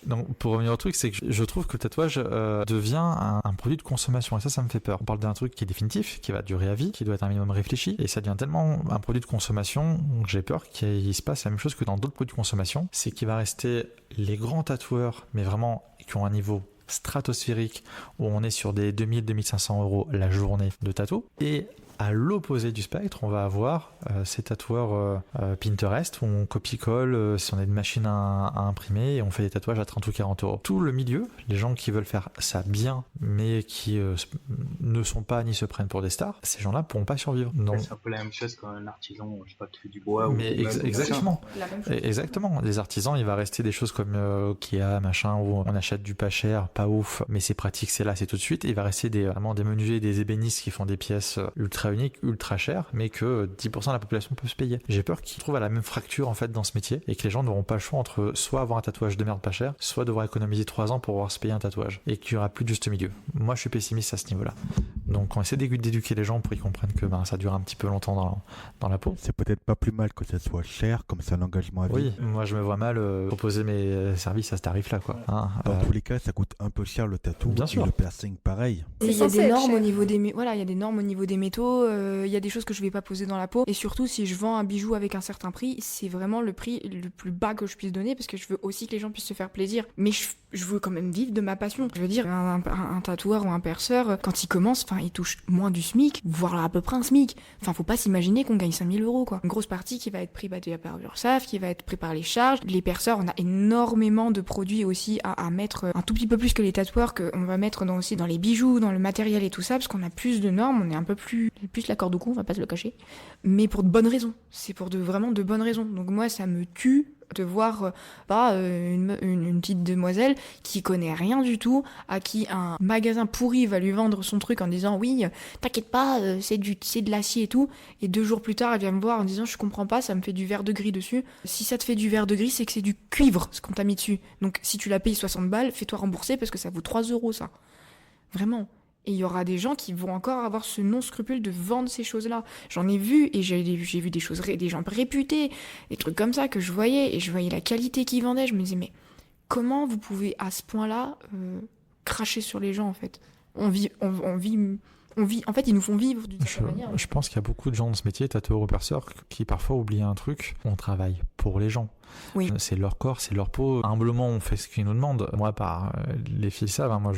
Donc, pour revenir au truc, c'est que je trouve que le tatouage devient un produit de consommation et ça me fait peur. On parle d'un truc qui est définitif, qui va durer à vie, qui doit être un minimum réfléchi et ça devient tellement un produit de consommation que j'ai peur qu'il se passe la même chose que dans d'autres produits de consommation. C'est qu'il va rester les grands tatoueurs, mais vraiment qui ont un niveau stratosphérique où on est sur des 2000-2500 € la journée de tatou et à l'opposé du spectre, on va avoir ces tatoueurs Pinterest où on copie-colle, si on a une machine à imprimer et on fait des tatouages à 30 ou 40 €. Tout le milieu, les gens qui veulent faire ça bien, mais qui ne sont pas ni se prennent pour des stars, ces gens-là pourront pas survivre. Donc, c'est un peu la même chose qu'un artisan, je sais pas, qui fait du bois. Mais exactement. La même chose. Exactement. Les artisans, il va rester des choses comme Kia, machin, où on achète du pas cher, pas ouf, mais c'est pratique, c'est là, c'est tout de suite. Et il va rester vraiment des menuisiers, des ébénistes qui font des pièces ultra uniques, ultra chères, mais que 10% de la population peut se payer. J'ai peur qu'ils trouvent à la même fracture en fait dans ce métier et que les gens n'auront pas le choix entre soit avoir un tatouage de merde pas cher, soit devoir économiser 3 ans pour pouvoir se payer un tatouage et qu'il y aura plus de juste milieu. Moi, je suis pessimiste à ce niveau-là. Donc on essaie d'éduquer les gens pour qu'ils comprennent que ça dure un petit peu longtemps dans la peau. C'est peut-être pas plus mal que ça soit cher, comme c'est un engagement à vie. Oui, moi je me vois mal proposer mes services à ce tarif-là, quoi. Hein, Dans tous les cas, ça coûte un peu cher le tatou. Bien sûr. Et le piercing, pareil. Et il y a censé des être normes cher. au niveau des il y a des normes au niveau des métaux, il y a des choses que je vais pas poser dans la peau, et surtout si je vends un bijou avec un certain prix, c'est vraiment le prix le plus bas que je puisse donner, parce que je veux aussi que les gens puissent se faire plaisir, mais je veux quand même vivre de ma passion. Je veux dire, un tatoueur ou un perceur, quand il commence, il touche moins du SMIC, voire à peu près un SMIC. Faut pas s'imaginer qu'on gagne 5 000 €, quoi. Une grosse partie qui va être pris par l'URSSAF, qui va être pris par les charges. Les perceurs, on a énormément de produits aussi à mettre, un tout petit peu plus que les tatoueurs, qu'on va mettre aussi dans les bijoux, dans le matériel et tout ça, parce qu'on a plus de normes, on est un peu plus la corde au cou, on va pas se le cacher. Mais pour de bonnes raisons. C'est pour vraiment de bonnes raisons. Donc moi, ça me tue de voir une petite demoiselle qui connaît rien du tout, à qui un magasin pourri va lui vendre son truc en disant oui, t'inquiète pas, c'est de l'acier et tout, et 2 jours plus tard elle vient me voir en disant je comprends pas, ça me fait du verre de gris dessus. Si ça te fait du verre de gris, c'est que c'est du cuivre ce qu'on t'a mis dessus, donc si tu l'as payé 60 balles, fais-toi rembourser parce que ça vaut 3 € ça, vraiment. Et il y aura des gens qui vont encore avoir ce non-scrupule de vendre ces choses-là. J'en ai vu, et j'ai vu des choses, des gens réputés, des trucs comme ça que je voyais, et je voyais la qualité qu'ils vendaient. Je me disais, mais comment vous pouvez à ce point-là cracher sur les gens, en fait ? On vit, en fait, ils nous font vivre d'une certaine manière. Je pense qu'il y a beaucoup de gens dans ce métier, tatoueurs ou perceurs, qui parfois oublient un truc. On travaille pour les gens. Oui. C'est leur corps, c'est leur peau. Humblement, on fait ce qu'ils nous demandent. Moi, les filles savent, moi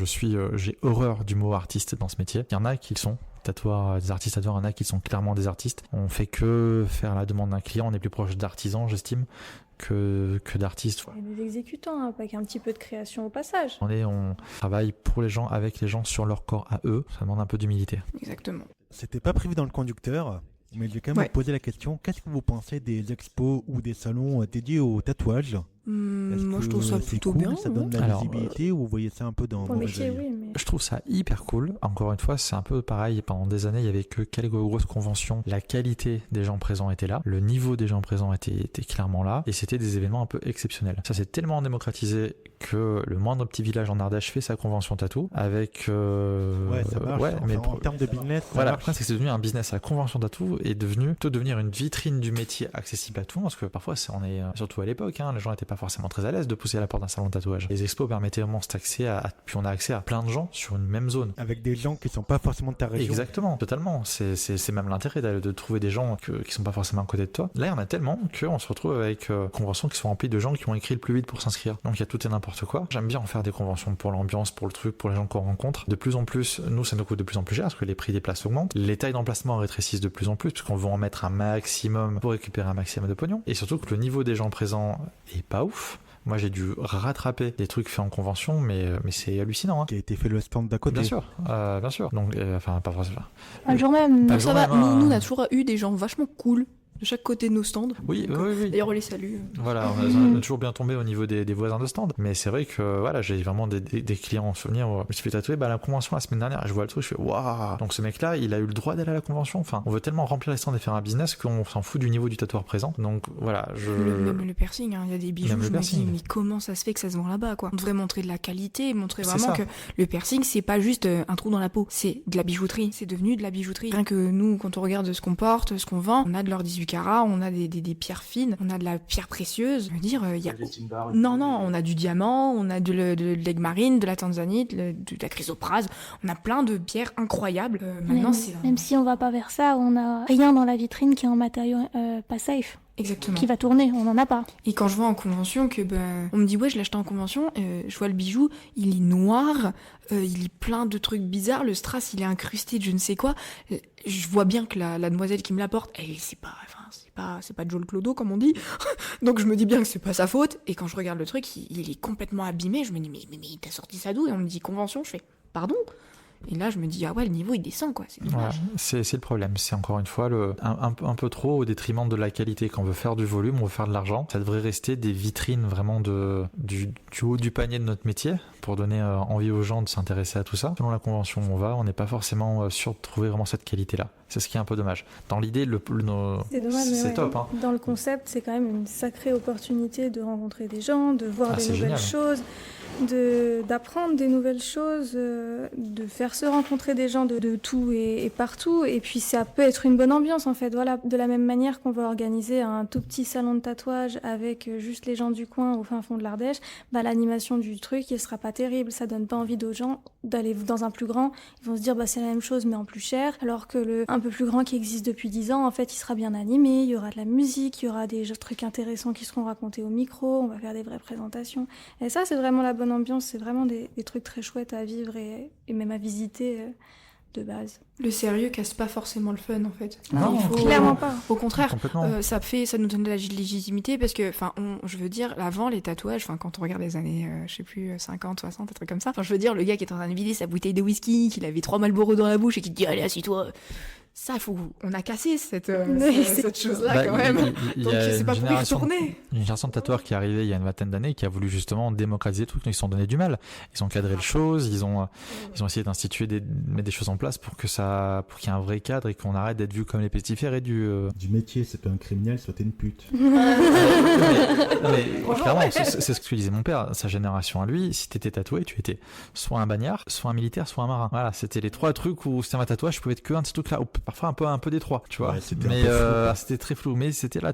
j'ai horreur du mot artiste dans ce métier. Il y en a qui le sont. Tatoueurs, des artistes tatoueurs, il y en a qui sont clairement des artistes. On fait que faire la demande d'un client. On est plus proche d'artisans, j'estime, que d'artistes. Il y a des exécutants, avec un petit peu de création au passage. On travaille pour les gens, avec les gens, sur leur corps à eux. Ça demande un peu d'humilité. Exactement. C'était pas prévu dans le conducteur, mais je vais quand même vous poser la question. Qu'est-ce que vous pensez des expos ou des salons dédiés au tatouage ? Moi, je trouve ça plutôt cool, bien. Ça donne de la visibilité, ou vous voyez ça un peu dans Pour le mon métier, œil ? oui, mais... Je trouve ça hyper cool. Encore une fois, c'est un peu pareil. Pendant des années, il y avait que quelques grosses conventions. La qualité des gens présents était là. Le niveau des gens présents était clairement là. Et c'était des événements un peu exceptionnels. Ça s'est tellement démocratisé que le moindre petit village en Ardèche fait sa convention tatou avec... Ouais, ça marche. Ouais, mais en termes de business, ça voilà, marche. après, c'est que c'est devenu un business. La convention tatou est devenue devenir une vitrine du métier accessible à tout le monde. Parce que parfois, on est surtout à l'époque, les gens n'étaient pas forcément très à l'aise de pousser à la porte d'un salon de tatouage. Les expos permettaient vraiment cet accès puis on a accès à plein de gens sur une même zone. Avec des gens qui sont pas forcément de ta région. Exactement, totalement. C'est même l'intérêt de trouver des gens qui sont pas forcément à côté de toi. Là, il y en a tellement qu'on se retrouve avec conventions qui sont remplies de gens qui ont écrit le plus vite pour s'inscrire. Donc il y a tout et n'importe quoi. J'aime bien en faire des conventions pour l'ambiance, pour le truc, pour les gens qu'on rencontre. De plus en plus, nous, ça nous coûte de plus en plus cher parce que les prix des places augmentent. Les tailles d'emplacement rétrécissent de plus en plus parce qu'on veut en mettre un maximum pour récupérer un maximum de pognon. Et surtout que le niveau des gens présents est pas ouf. Moi, j'ai dû rattraper des trucs faits en convention, mais c'est hallucinant. Qui a été fait le stand d'à côté. Bien sûr. Donc, pas forcément. Le jour même. Pas le Ça jour va, même, nous, on a toujours eu des gens vachement cool de chaque côté de nos stands. Oui. D'ailleurs, on les salue. Voilà, on est toujours bien tombé au niveau des voisins de stand. Mais c'est vrai que voilà, j'ai vraiment des clients en souvenir. Je me suis fait tatouer à la convention la semaine dernière. Je vois le truc, je fais waouh. Donc ce mec-là, il a eu le droit d'aller à la convention. Enfin, on veut tellement remplir les stands et faire un business qu'on s'en fout du niveau du tatoueur présent. Donc voilà, Même le piercing, il y a des bijoux. Même le Je me dis, piercing. mais comment ça se fait que ça se vend là-bas, quoi ? On devrait montrer de la qualité, montrer C'est vraiment ça. que le piercing, c'est pas juste un trou dans la peau, c'est de la bijouterie. C'est devenu de la bijouterie. Rien que nous, quand on regarde ce qu'on porte, ce qu'on vend, on a de l'or 18 carats, on a des pierres fines, on a de la pierre précieuse. Je veux dire, il y a... Non, on a du diamant, on a de l'aigle marine, de la tanzanite, de la chrysoprase, on a plein de pierres incroyables. Maintenant, c'est... Même si on va pas vers ça, on a rien dans la vitrine qui est en matériau pas safe, Exactement. qui va tourner, on en a pas. Et quand je vois en convention que on me dit ouais je l'ai acheté en convention, je vois le bijou, il est noir, il est plein de trucs bizarres, le strass il est incrusté de je ne sais quoi. Je vois bien que la demoiselle qui me l'apporte, c'est pas Joe le Clodo comme on dit. Donc je me dis bien que c'est pas sa faute. Et quand je regarde le truc, il est complètement abîmé. Je me dis mais t'as sorti ça d'où ? Et on me dit convention. Je fais pardon. Et là, je me dis, ah ouais, le niveau, il descend, quoi. C'est dommage. Ouais, c'est le problème. C'est encore une fois un peu trop au détriment de la qualité. Quand on veut faire du volume, on veut faire de l'argent. Ça devrait rester des vitrines vraiment du haut du panier de notre métier pour donner envie aux gens de s'intéresser à tout ça. Selon la convention où on n'est pas forcément sûr de trouver vraiment cette qualité-là. C'est ce qui est un peu dommage. Dans l'idée, c'est dommage, mais c'est top. Hein. Dans le concept, c'est quand même une sacrée opportunité de rencontrer des gens, de voir des nouvelles choses. d'apprendre des nouvelles choses, de faire se rencontrer des gens de tout et partout. Et puis ça peut être une bonne ambiance en fait. Voilà, de la même manière qu'on va organiser un tout petit salon de tatouage avec juste les gens du coin au fin fond de l'Ardèche, bah, l'animation du truc, elle sera pas terrible. Ça donne pas envie aux gens d'aller dans un plus grand. Ils vont se dire bah c'est la même chose mais en plus cher. Alors que le un peu plus grand qui existe depuis 10 ans, en fait, il sera bien animé. Il y aura de la musique, il y aura des trucs intéressants qui seront racontés au micro. On va faire des vraies présentations. Et ça, c'est vraiment la bonne ambiance. C'est vraiment des trucs très chouettes à vivre et même à visiter de base. Le sérieux casse pas forcément le fun en fait. Non, Clairement pas. Au contraire, Complètement. ça nous donne de la légitimité parce que, je veux dire, avant les tatouages, quand on regarde les années, 50, 60, un truc comme ça, je veux dire, le gars qui est en train de vider sa bouteille de whisky, qu'il avait 3 Marlboro dans la bouche et qui te dit allez assis-toi. Ça, on a cassé cette chose-là quand même. Donc c'est pas pour y retourner. Une génération de tatoueurs qui est arrivée il y a une vingtaine d'années qui a voulu justement démocratiser le truc, donc ils se sont donné du mal. Ils ont cadré les choses, ils ont essayé d'instituer mettre des choses en place pour qu'il y ait un vrai cadre et qu'on arrête d'être vu comme les pestiférés et du métier, c'est pas un criminel, soit t'es une pute. mais clairement, c'est ce que disait mon père, sa génération à lui, si t'étais tatoué, tu étais soit un bagnard, soit un militaire, soit un marin. Voilà, c'était les 3 trucs où c'était un tatouage, je pouvais être que un de ces trucs-là, ou parfois un peu des 3, tu vois. Ouais, c'était mais un peu flou, c'était très flou, mais c'était là,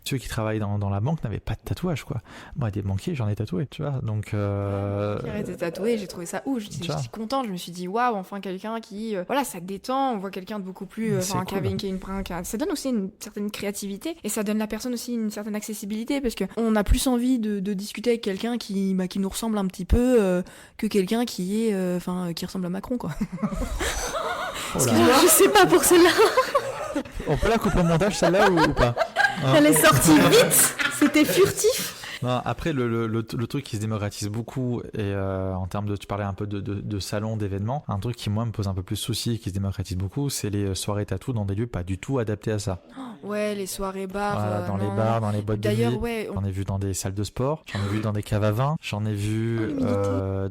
ceux qui travaillent dans la banque n'avaient pas de tatouage, quoi. Moi, des banquiers, j'en ai tatoué, tu vois. Donc Qui arrêtait de tatouer, j'ai trouvé ça ouf. J'étais contente, je me suis dit waouh, enfin quelqu'un qui ça détend, on voit quelqu'un de beaucoup plus ça donne aussi une certaine créativité et ça donne la personne aussi une certaine accessibilité parce que on a plus envie de discuter avec quelqu'un qui nous ressemble un petit peu que quelqu'un qui ressemble à Macron, quoi. Excuse-moi, je sais pas pour celle-là. on peut la couper au montage, celle-là, ou pas? Elle est sortie vite, c'était furtif. Non, après, le truc qui se démocratise beaucoup, et en termes de, tu parlais un peu de salons, d'événements, un truc qui, moi, me pose un peu plus souci et qui se démocratise beaucoup, c'est les soirées tatou dans des lieux pas du tout adaptés à ça. Ouais, les soirées bars. Voilà, dans les bars, dans les boîtes de nuit. D'ailleurs, ouais. J'en ai vu dans des salles de sport, j'en ai vu dans des caves à vin, j'en ai vu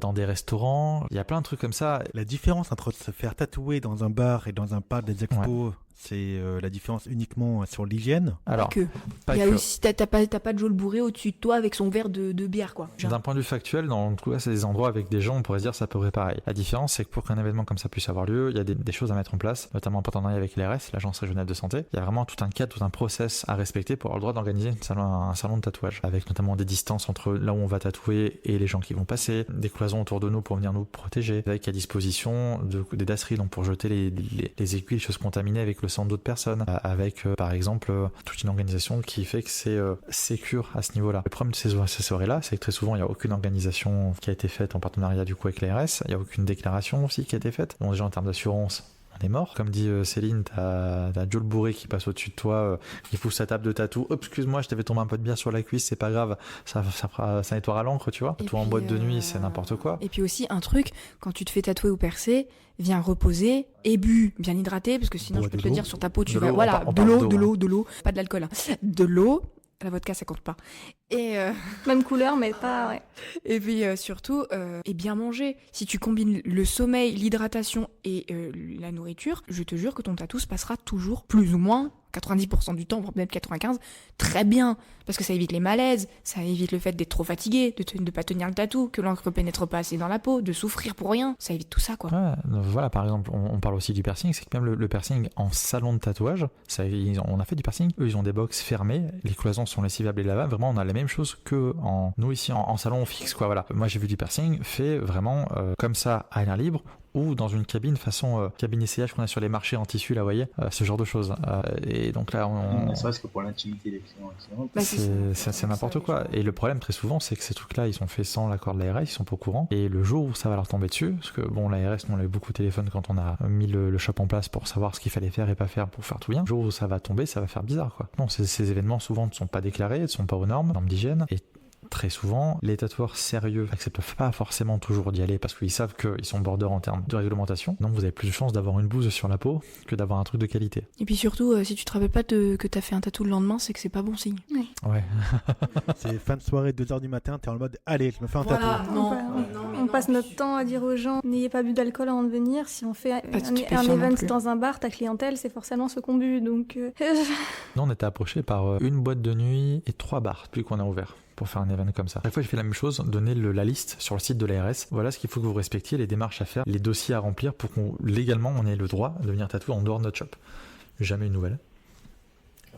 dans des restaurants. Il y a plein de trucs comme ça. La différence entre se faire tatouer dans un bar et dans un parc des expos, c'est la différence uniquement sur l'hygiène. Alors, il y a aussi, t'as pas de Joe le bourré au-dessus de toi avec son verre de bière, quoi. D'un point de vue factuel, dans tout cas, c'est des endroits avec des gens, on pourrait se dire ça peut être pareil. La différence, c'est que pour qu'un événement comme ça puisse avoir lieu, il y a des choses à mettre en place, notamment en partenariat avec l'ARS, l'Agence régionale de santé. Il y a vraiment tout un cadre, tout un process à respecter pour avoir le droit d'organiser un salon de tatouage, avec notamment des distances entre là où on va tatouer et les gens qui vont passer, des cloisons autour de nous pour venir nous protéger, avec à disposition des dasseries, donc pour jeter les aiguilles, les choses contaminées avec le sang d'autres personnes, avec par exemple toute une organisation qui fait que c'est sécure à ce niveau-là. Le problème de ces soirées-là, c'est que très souvent il n'y a aucune organisation qui a été faite en partenariat du coup avec l'ARS, il n'y a aucune déclaration aussi qui a été faite. Bon, déjà en termes d'assurance, on est mort. Comme dit Céline, t'as Joe le bourré qui passe au-dessus de toi, qui fout sa table de tatou. Hop, excuse-moi, je t'avais tombé un peu de bière sur la cuisse, c'est pas grave, ça nettoiera l'encre, tu vois. Tout en boîte de nuit, c'est n'importe quoi. Et puis aussi, un truc, quand tu te fais tatouer ou percer, viens reposer et bu, bien hydraté, parce que sinon, je peux te le dire, sur ta peau, tu vas. Voilà, de l'eau, pas de l'alcool, hein. De l'eau. La vodka, ça compte pas. Et même couleur, mais pas. Ouais. Et puis surtout, et bien manger. Si tu combines le sommeil, l'hydratation et la nourriture, je te jure que ton tatou se passera toujours plus ou moins 90% du temps, voire même 95%, très bien. Parce que ça évite les malaises, ça évite le fait d'être trop fatigué, de pas tenir le tatou, que l'encre pénètre pas assez dans la peau, de souffrir pour rien. Ça évite tout ça, quoi. Ouais, voilà, par exemple, on parle aussi du piercing, c'est que même le piercing en salon de tatouage, on a fait du piercing, eux ils ont des box fermées, les cloisons sont lessivables et lavables, vraiment on a la même chose que nous ici en salon fixe, quoi, voilà. Moi j'ai vu du piercing fait vraiment comme ça à l'air libre, ou dans une cabine façon cabine essayage qu'on a sur les marchés en tissu, là, vous voyez, ce genre de choses. Et donc là, ne serait-ce que pour l'intimité des clients, c'est n'importe quoi. Et le problème très souvent, c'est que ces trucs-là, ils sont faits sans l'accord de l'ARS, ils sont pas au courant. Et le jour où ça va leur tomber dessus, parce que bon, l'ARS, nous on a eu beaucoup de téléphone quand on a mis le shop en place pour savoir ce qu'il fallait faire et pas faire pour faire tout bien. Le jour où ça va tomber, ça va faire bizarre, quoi. Non, ces événements souvent ne sont pas déclarés, ne sont pas aux normes d'hygiène. Et très souvent, les tatoueurs sérieux n'acceptent pas forcément toujours d'y aller parce qu'ils savent qu'ils sont border en termes de réglementation. Donc vous avez plus de chances d'avoir une bouse sur la peau que d'avoir un truc de qualité. Et puis surtout, si tu te rappelles pas que t'as fait un tatou le lendemain, c'est que c'est pas bon signe. Ouais. C'est fin de soirée, 2h du matin, t'es en mode allez, je me fais un tatou. On passe notre temps à dire aux gens n'ayez pas bu d'alcool avant de venir. Si on fait un event dans un bar, ta clientèle, c'est forcément ceux qu'on bu. Donc... Nous, on était approchés par une boîte de nuit et 3 bars depuis qu'on a ouvert. pour faire un événement comme ça. Chaque fois, j'ai fait la même chose, donner la liste sur le site de l'ARS. Voilà ce qu'il faut que vous respectiez, les démarches à faire, les dossiers à remplir pour légalement on ait le droit de venir tatouer en dehors de notre shop. Jamais une nouvelle.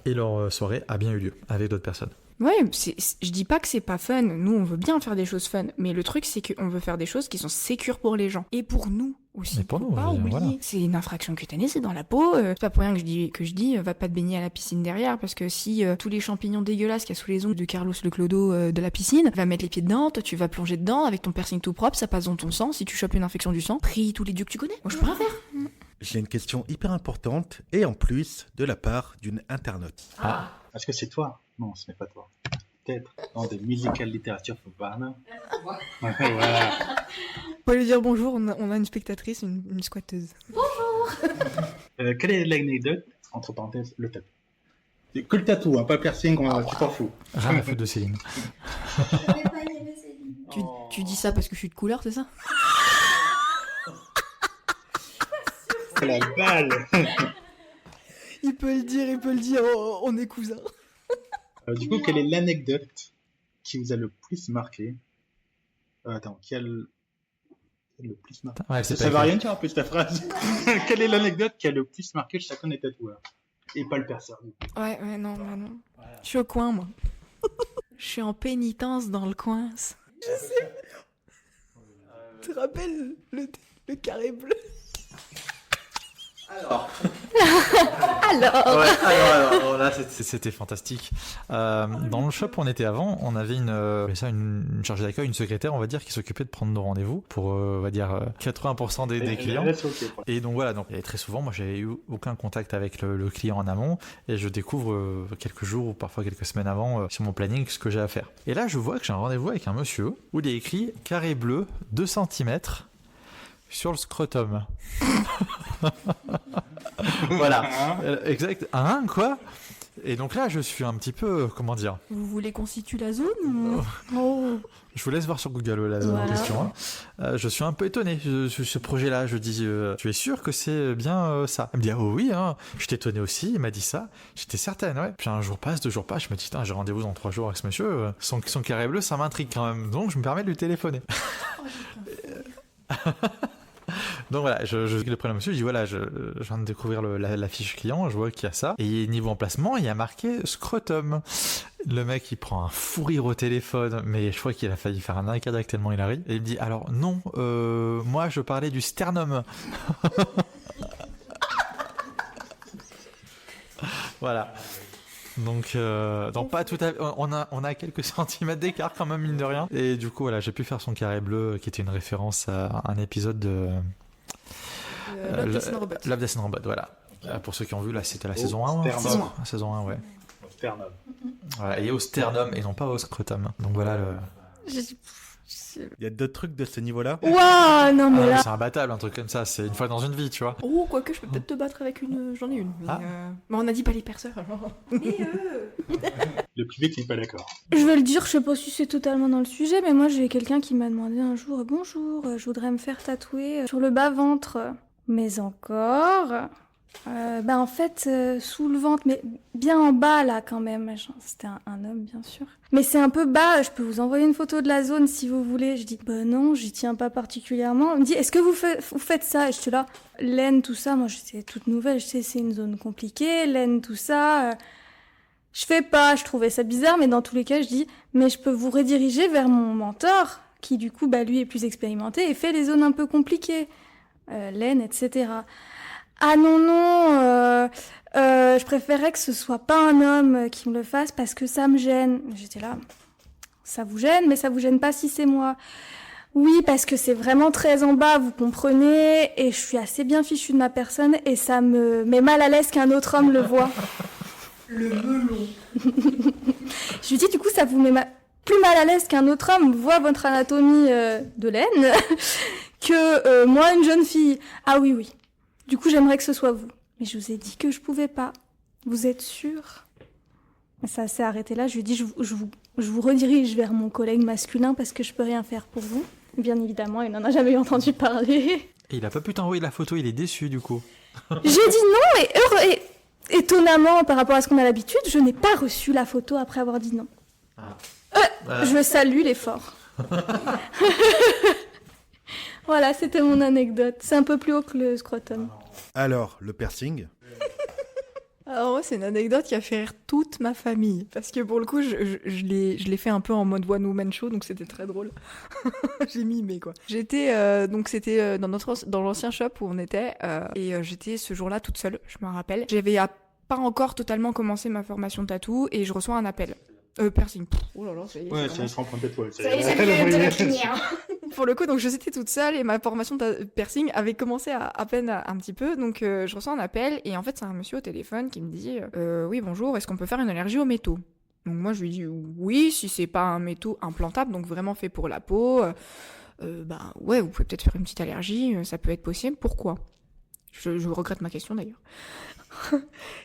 Et leur soirée a bien eu lieu avec d'autres personnes. Ouais, je dis pas que c'est pas fun. Nous, on veut bien faire des choses fun. Mais le truc, c'est qu'on veut faire des choses qui sont sécures pour les gens. Et pour nous aussi. Mais pour Faut nous, pas je veux dire, oublier. voilà. C'est une infraction cutanée, c'est dans la peau. C'est pas pour rien que je dis va pas te baigner à la piscine derrière. Parce que si tous les champignons dégueulasses qu'il y a sous les ongles de Carlos Le Clodo de la piscine, va mettre les pieds dedans, toi tu vas plonger dedans avec ton piercing tout propre, ça passe dans ton sang. Si tu chopes une infection du sang, prie tous les dieux que tu connais. Moi, je peux rien faire. J'ai une question hyper importante et en plus de la part d'une internaute. Est-ce que c'est toi? Non, ce n'est pas toi. Peut-être dans des musical littérature pour Barna. Voilà. On va lui dire bonjour, on a une spectatrice, une squatteuse. Quelle est l'anecdote, entre parenthèses, le tatou? Que le tatou, hein, pas piercing, tu t'en fous. Rien à foutre de Céline. Tu dis ça parce que je suis de couleur, c'est ça? La balle. Il peut le dire, on est cousins. Du coup, quelle est l'anecdote qui vous a le plus marqué? Qui a le plus marqué? Ouais, Ça va rien dire en plus ta phrase. Quelle est l'anecdote qui a le plus marqué chacun des tatoueurs? Et pas le perceur. Ouais, non. Je suis au coin, moi. Je suis en pénitence dans le coin. Je sais. Tu te rappelles le carré bleu? Alors là, c'était fantastique. Dans le shop où on était avant, on avait une chargée d'accueil, une secrétaire, on va dire, qui s'occupait de prendre nos rendez-vous pour, on va dire, 80% des clients. Et donc voilà, et très souvent, moi, j'avais eu aucun contact avec le client en amont, et je découvre quelques jours ou parfois quelques semaines avant sur mon planning ce que j'ai à faire. Et là, je vois que j'ai un rendez-vous avec un monsieur où il est écrit carré bleu 2 cm sur le scrotum. Voilà, exact. Quoi. Et donc là, je suis un petit peu, comment dire. Vous voulez qu'on situe la zone ou... Je vous laisse voir sur Google la question. Je suis un peu étonné de ce projet-là. Je dis, tu es sûr que c'est bien ça? Elle me dit, oh oui, hein. J'étais étonné aussi. Il m'a dit ça. J'étais certaine, ouais. Puis un jour passe, 2 jours passe. Je me dis, j'ai rendez-vous dans 3 jours avec ce monsieur. Son carré bleu, ça m'intrigue quand même. Donc je me permets de lui téléphoner. Donc voilà, je le prénom monsieur, je dis voilà, je viens de découvrir la fiche client, je vois qu'il y a ça. Et niveau emplacement, il y a marqué scrotum. Le mec, il prend un fou rire au téléphone, mais je crois qu'il a failli faire un arrêt cardiaque tellement il arrive. Et il me dit alors non, moi je parlais du sternum. Voilà. Donc pas tout à fait, on a quelques centimètres d'écart quand même, mine de rien. Et du coup voilà, j'ai pu faire son carré bleu qui était une référence à un épisode de Love, Death and Robots, voilà. Pour ceux qui ont vu, là c'était la saison 1. Saison 1, ouais. Au sternum. Voilà, et au sternum et non pas au scrotum. Donc voilà Il y a d'autres trucs de ce niveau-là? Waouh, non mais là. C'est imbattable, un truc comme ça, c'est une fois dans une vie, tu vois. Oh, quoique je peux peut-être te battre avec une... J'en ai une. Mais on a dit pas les perceurs. Le public n'est pas d'accord. Je vais le dire, je sais pas si c'est totalement dans le sujet, mais moi j'ai quelqu'un qui m'a demandé un jour bonjour, je voudrais me faire tatouer sur le bas-ventre. Mais encore. En fait, sous le ventre, mais bien en bas là quand même. C'était un homme, bien sûr. Mais c'est un peu bas, je peux vous envoyer une photo de la zone si vous voulez. Je dis, non, j'y tiens pas particulièrement. Il me dit, est-ce que vous faites ça? Et je suis là, laine, tout ça, moi j'étais toute nouvelle, je sais, c'est une zone compliquée, laine, tout ça. Je fais pas, je trouvais ça bizarre, mais dans tous les cas, je dis, mais je peux vous rediriger vers mon mentor, qui du coup, lui est plus expérimenté et fait les zones un peu compliquées. Laine, etc. Ah non, je préférerais que ce soit pas un homme qui me le fasse parce que ça me gêne. J'étais là, ça vous gêne, mais ça vous gêne pas si c'est moi. Oui, parce que c'est vraiment très en bas, vous comprenez, et je suis assez bien fichue de ma personne et ça me met mal à l'aise qu'un autre homme le voit. Le melon. Je lui dis, du coup, ça vous met plus mal à l'aise qu'un autre homme voit votre anatomie de laine que moi, une jeune fille. Ah oui. Du coup, j'aimerais que ce soit vous. Mais je vous ai dit que je pouvais pas. Vous êtes sûr? Ça s'est arrêté là. Je lui ai dit, je vous redirige vers mon collègue masculin parce que je peux rien faire pour vous. Bien évidemment, il n'en a jamais entendu parler. Et il a pas pu t'envoyer la photo, il est déçu du coup. J'ai dit non et étonnamment, par rapport à ce qu'on a l'habitude, je n'ai pas reçu la photo après avoir dit non. Je salue l'effort. Voilà, c'était mon anecdote. C'est un peu plus haut que le scrotum. Alors, le piercing. Alors moi, c'est une anecdote qui a fait rire toute ma famille. Parce que pour le coup, je l'ai fait un peu en mode One Woman Show, donc c'était très drôle. J'ai mimé, quoi. J'étais, donc c'était dans l'ancien shop où on était, et j'étais ce jour-là toute seule, je me rappelle. J'avais pas encore totalement commencé ma formation tatou, et je reçois un appel. Piercing. Oh là là, ça y est. Ouais, ça c'est commence. en point de tête, ouais. Ça y est, ça fait de la crinière. Pour le coup, donc j'étais toute seule et ma formation de piercing avait commencé à peine un petit peu. Donc je reçois un appel et en fait c'est un monsieur au téléphone qui me dit oui bonjour, est-ce qu'on peut faire une allergie aux métaux? Donc moi je lui dis oui si c'est pas un métaux implantable, donc vraiment fait pour la peau. Bah ouais, vous pouvez peut-être faire une petite allergie, ça peut être possible. Pourquoi? Je regrette ma question d'ailleurs.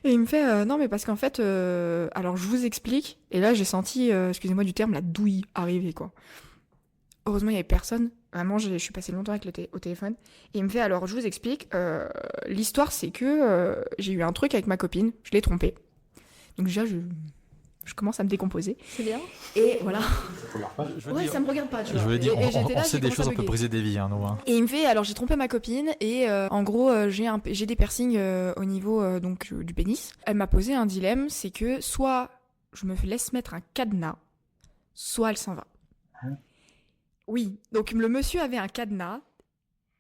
Et il me fait non mais parce qu'en fait alors je vous explique, et là j'ai senti excusez-moi du terme la douille arriver quoi. Heureusement il y avait personne, vraiment je suis passée longtemps avec au téléphone, et il me fait alors je vous explique, l'histoire c'est que j'ai eu un truc avec ma copine, je l'ai trompée, donc déjà je commence à me décomposer. C'est bien. Et voilà. Je veux Ouais, dire, ça me regarde pas, tu je vois. voulais dire, Et j'étais là, on j'ai sait des commencé choses, à on peut bugger. briser des vies, hein, nous. Hein. Et il me fait, alors j'ai trompé ma copine et en gros j'ai des piercings au niveau donc du pénis. Elle m'a posé un dilemme, c'est que soit je me laisse mettre un cadenas, soit elle s'en va. Hein? Oui, donc le monsieur avait un cadenas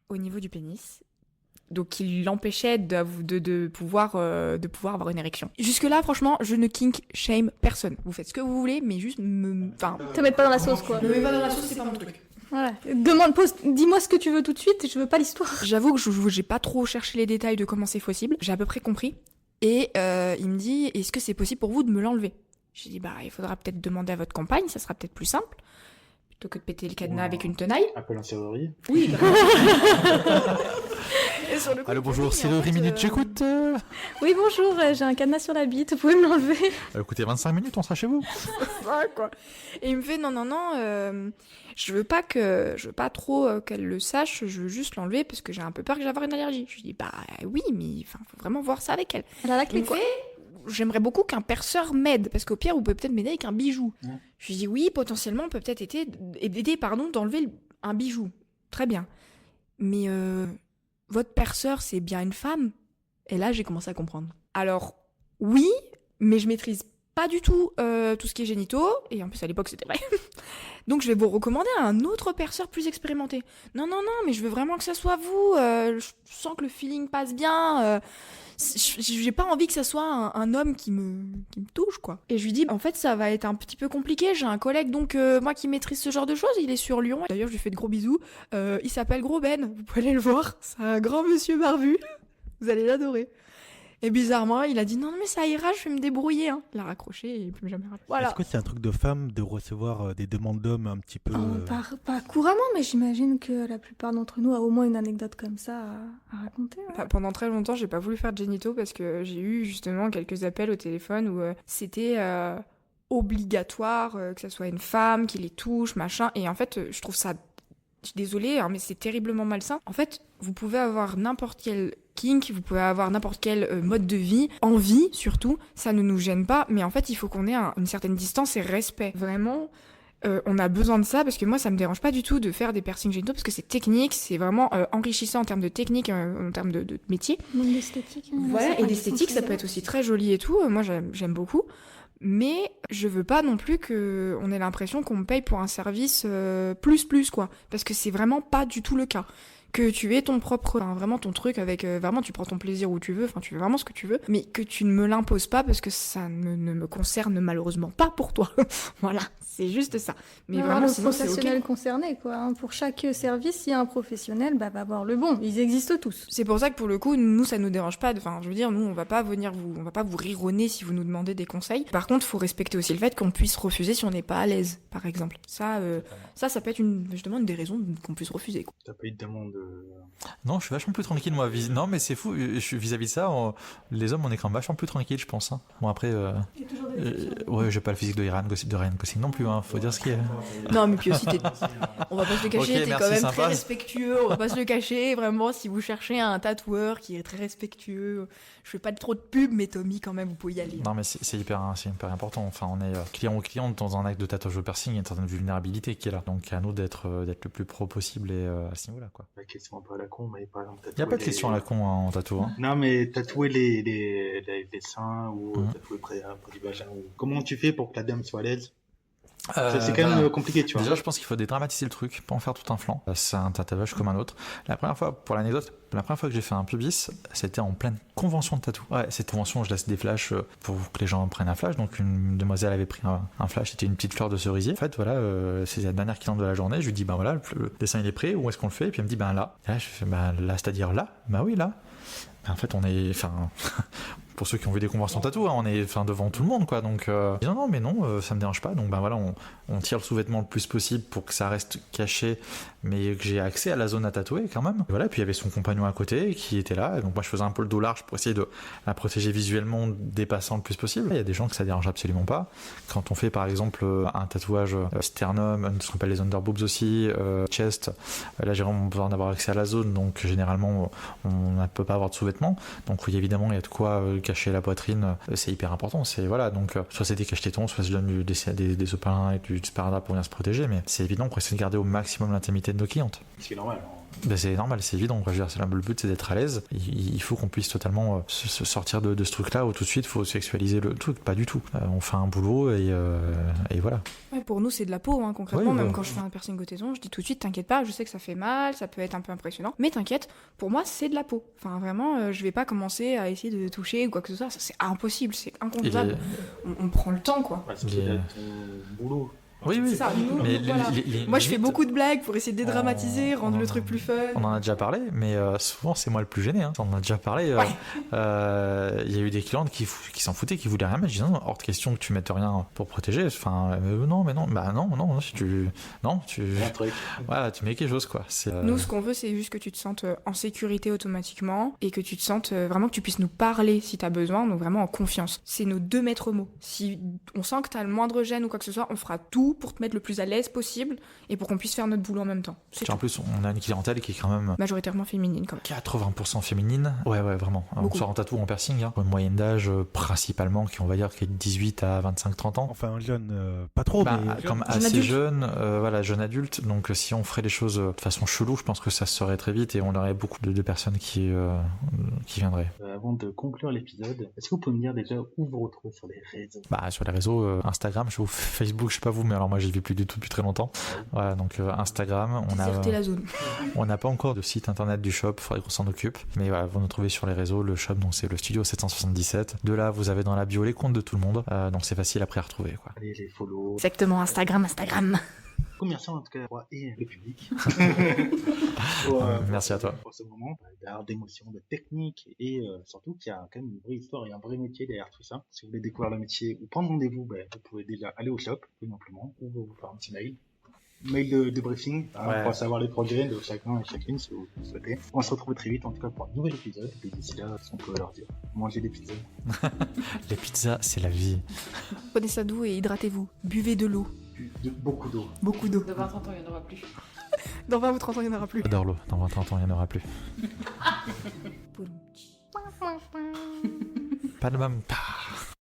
au niveau du pénis. Donc il l'empêchait de pouvoir avoir une érection. Jusque-là, franchement, je ne kink shame personne. Vous faites ce que vous voulez, mais juste enfin, Te mettre pas dans la sauce, quoi. me mets pas dans la sauce, c'est pas mon truc. Voilà. Dis-moi ce que tu veux tout de suite, je veux pas l'histoire. J'avoue que j'ai pas trop cherché les détails de comment c'est possible. J'ai à peu près compris. Et il me dit, est-ce que c'est possible pour vous de me l'enlever? J'ai dit, bah il faudra peut-être demander à votre compagne, ça sera peut-être plus simple. Plutôt que de péter le cadenas avec une tenaille. Appel en serrurerie. Oui, Et sur le coup, Allô, bonjour, oui, c'est en le fait, minutes, j'écoute. Oui, bonjour, j'ai un cadenas sur la bite, vous pouvez me l'enlever? Écoutez, 25 minutes, on sera chez vous. ça, quoi. Et il me fait non, je veux pas trop qu'elle le sache, je veux juste l'enlever parce que j'ai un peu peur que j'ai avoir une allergie. Je lui dis bah oui, mais faut vraiment voir ça avec elle. Elle a la Il clé, me quoi. fait j'aimerais beaucoup qu'un perceur m'aide parce qu'au pire vous pouvez peut-être m'aider avec un bijou. Ouais. Je lui dis oui, potentiellement on peut peut-être aider d'enlever un bijou. Très bien. Mais votre perceur c'est bien une femme? Et là j'ai commencé à comprendre. Alors oui, mais je maîtrise pas du tout tout ce qui est génitaux, et en plus à l'époque c'était vrai. Donc je vais vous recommander un autre perceur plus expérimenté. Non, mais je veux vraiment que ça soit vous, je sens que le feeling passe bien, j'ai pas envie que ça soit un homme qui me touche, quoi. Et je lui dis, en fait ça va être un petit peu compliqué, j'ai un collègue donc moi qui maîtrise ce genre de choses, il est sur Lyon, d'ailleurs je lui fais de gros bisous, il s'appelle Gros Ben, vous pouvez aller le voir, c'est un grand monsieur barbu, vous allez l'adorer. Et bizarrement, il a dit non mais ça ira, je vais me débrouiller. Hein. Il a raccroché et plus jamais rappelé. Voilà. Est-ce que c'est un truc de femme de recevoir des demandes d'hommes un petit peu... Pas couramment, mais j'imagine que la plupart d'entre nous a au moins une anecdote comme ça à raconter. Ouais. Enfin, pendant très longtemps, j'ai pas voulu faire de génitaux parce que j'ai eu justement quelques appels au téléphone où c'était obligatoire que ça soit une femme qui les touche, machin. Et en fait, je trouve ça... Je suis désolée, hein, mais c'est terriblement malsain. En fait, vous pouvez avoir n'importe quel kink, vous pouvez avoir n'importe quel mode de vie, envie surtout, ça ne nous gêne pas, mais en fait, il faut qu'on ait une certaine distance et respect. Vraiment, on a besoin de ça, parce que moi, ça me dérange pas du tout de faire des piercings génitaux, parce que c'est technique, c'est vraiment enrichissant en termes de technique, en termes de métier. Même d'esthétique. Hein, Voilà, et d'esthétique, ça peut être aussi très joli et tout, moi j'aime beaucoup. Mais je veux pas non plus qu'on ait l'impression qu'on me paye pour un service plus quoi, parce que c'est vraiment pas du tout le cas. Que tu aies ton propre, vraiment ton truc avec, vraiment tu prends ton plaisir où tu veux, enfin tu fais vraiment ce que tu veux, mais que tu ne me l'imposes pas parce que ça ne me concerne malheureusement pas pour toi. Voilà, c'est juste ça. Mais Non, vraiment le sinon c'est professionnel ok. concerné, quoi. Hein. Pour chaque service, il y a un professionnel, va voir le bon. Ils existent tous. C'est pour ça que pour le coup, nous ça nous dérange pas. Enfin, je veux dire, nous on va pas vous rironner si vous nous demandez des conseils. Par contre, faut respecter aussi le fait qu'on puisse refuser si on n'est pas à l'aise, par exemple. Ça peut être justement une des raisons qu'on puisse refuser. Quoi. T'as pas eu de demande Non, je suis vachement plus tranquille, moi. Non, mais c'est fou. Vis-à-vis de ça, les hommes, on est quand même vachement plus tranquille, je pense. Hein. Bon, après, ouais, j'ai pas le physique de Ryan Gosling non plus. Hein. Faut dire ce qu'il y a. Non, mais puis aussi, on va pas se le cacher, Ok, t'es merci, quand même sympa. très respectueux. On va pas se le cacher. Vraiment, si vous cherchez un tatoueur qui est très respectueux, je fais pas trop de pub, mais Tommy, quand même, vous pouvez y aller. Non, mais c'est hyper important. Enfin, on est client ou cliente dans un acte de tatouage au piercing, il y a une certaine vulnérabilité qui est là. Donc, à nous d'être le plus pro possible et à ce niveau-là, quoi. La question un peu à la con, mais par exemple, Il n'y a pas de question à la con hein, en tatou. Hein. Non, mais tatouer les seins ou tatouer près du vagin. Comment tu fais pour que la dame soit à l'aise? C'est quand même compliqué, tu vois. Déjà, je pense qu'il faut dédramatiser le truc, pas en faire tout un flanc. C'est un tatouage comme un autre. Pour l'anecdote, la première fois que j'ai fait un pubis, c'était en pleine convention de tatou. Ouais, cette convention, je laisse des flashs pour que les gens prennent un flash. Donc, une demoiselle avait pris un flash, c'était une petite fleur de cerisier. En fait, voilà, c'est la dernière cliente de la journée. Je lui dis, ben voilà, le dessin il est prêt, où est-ce qu'on le fait? Et puis elle me dit, ben là. Et là, je fais, ben là, c'est-à-dire là? Ben oui, là. Ben, en fait, on est. Enfin. Pour ceux qui ont vu des conventions tatou, hein, on est devant tout le monde, quoi. Donc, non, mais non, ça me dérange pas. Donc, ben voilà, on tire le sous-vêtement le plus possible pour que ça reste caché, mais que j'ai accès à la zone à tatouer quand même. Et voilà, puis il y avait son compagnon à côté qui était là. Et donc, moi, je faisais un peu le dos large pour essayer de la protéger visuellement, dépassant le plus possible. Il y a des gens que ça dérange absolument pas. Quand on fait, par exemple, un tatouage sternum, ce qu'on appelle les underboobs aussi, chest, là, j'ai vraiment besoin d'avoir accès à la zone. Donc, généralement, on ne peut pas avoir de sous-vêtements. Donc, oui, évidemment, il y a de quoi cacher la poitrine, c'est hyper important. C'est voilà, donc soit c'est des cache-tétons, soit je donne des opalins et du sparadrap pour bien se protéger, mais c'est évident qu'on essaie de garder au maximum l'intimité de nos clientes. C'est normal. Ben c'est normal, c'est évident. Je veux dire, le but c'est d'être à l'aise. Il faut qu'on puisse totalement se sortir de ce truc-là où tout de suite il faut sexualiser le truc. Pas du tout. On fait un boulot et voilà. Ouais, pour nous, c'est de la peau, hein, concrètement. Oui, Même bah. quand je fais un piercing au téton, je dis tout de suite, t'inquiète pas, je sais que ça fait mal, ça peut être un peu impressionnant, mais t'inquiète, pour moi, c'est de la peau. Enfin, vraiment, je vais pas commencer à essayer de toucher ou quoi que ce soit. Ça, c'est impossible, c'est inconcevable. On prend le temps, quoi. Ouais, c'est ton boulot. Oui, C'est ça, nous, mais voilà. Moi, je fais beaucoup de blagues pour essayer de dédramatiser, rendre le truc plus fun. On en a déjà parlé, mais souvent c'est moi le plus gêné. Hein. On en a déjà parlé. Ouais. Il y a eu des clientes qui s'en foutaient, qui voulaient rien mettre. Je disais non, hors de question que tu mettes rien pour protéger. Enfin, non, bah non, si tu, non, tu, Un truc. voilà, tu mets quelque chose quoi. Nous, ce qu'on veut, c'est juste que tu te sentes en sécurité automatiquement et que tu te sentes vraiment que tu puisses nous parler si t'as besoin, donc vraiment en confiance. C'est nos 2 maîtres mots. Si on sent que t'as le moindre gêne ou quoi que ce soit, on fera tout pour te mettre le plus à l'aise possible et pour qu'on puisse faire notre boulot en même temps. C'est En tout. plus, on a une clientèle qui est quand même Majoritairement féminine, quand même. 80% féminine. Ouais, vraiment. Beaucoup. On sort en tatou, en piercing. Hein. Une moyenne d'âge principalement qui, on va dire, qui est de 18 à 25-30 ans. Enfin, jeune, pas trop, Bah, mais comme jeune. assez adulte. jeune, voilà, jeune adulte. Donc, si on ferait les choses de façon chelou, je pense que ça se saurait très vite et on aurait beaucoup de personnes qui viendraient. Avant de conclure l'épisode, est-ce que vous pouvez me dire déjà où vous retrouvez sur les réseaux? Bah, sur les réseaux, Instagram, Facebook, je sais pas vous, mais alors moi, j'y vis plus du tout depuis très longtemps. Voilà, donc Instagram, Déserter la zone. on n'a pas encore de site internet du shop, faudrait qu'on s'en occupe. Mais voilà, vous nous trouvez sur les réseaux, le shop, donc c'est le Studio 777. De là, vous avez dans la bio les comptes de tout le monde, donc c'est facile après à retrouver, quoi. Allez, les follow. Exactement, Instagram. Merci en tout cas, toi et le public. Merci à toi. Pour ce moment, d'ailleurs d'émotions, de techniques et surtout qu'il y a quand même une vraie histoire et un vrai métier derrière tout ça. Si vous voulez découvrir le métier ou prendre rendez-vous, vous pouvez déjà aller au shop, tout simplement, ou vous faire un petit mail. Mail de briefing pour savoir les progrès de chacun et chacune si vous le souhaitez. On va se retrouve très vite en tout cas pour un nouvel épisode. Et d'ici là, ce qu'on peut leur dire, mangez des pizzas. Les pizzas, c'est la vie. Prenez ça doux et hydratez-vous. Buvez de l'eau. Beaucoup d'eau. Beaucoup d'eau. Dans 20-30 ans, il n'y en aura plus. Dans 20 ou 30 ans, il n'y en aura plus. J'adore l'eau, dans 20 ans, il n'y en aura plus. Pas de même.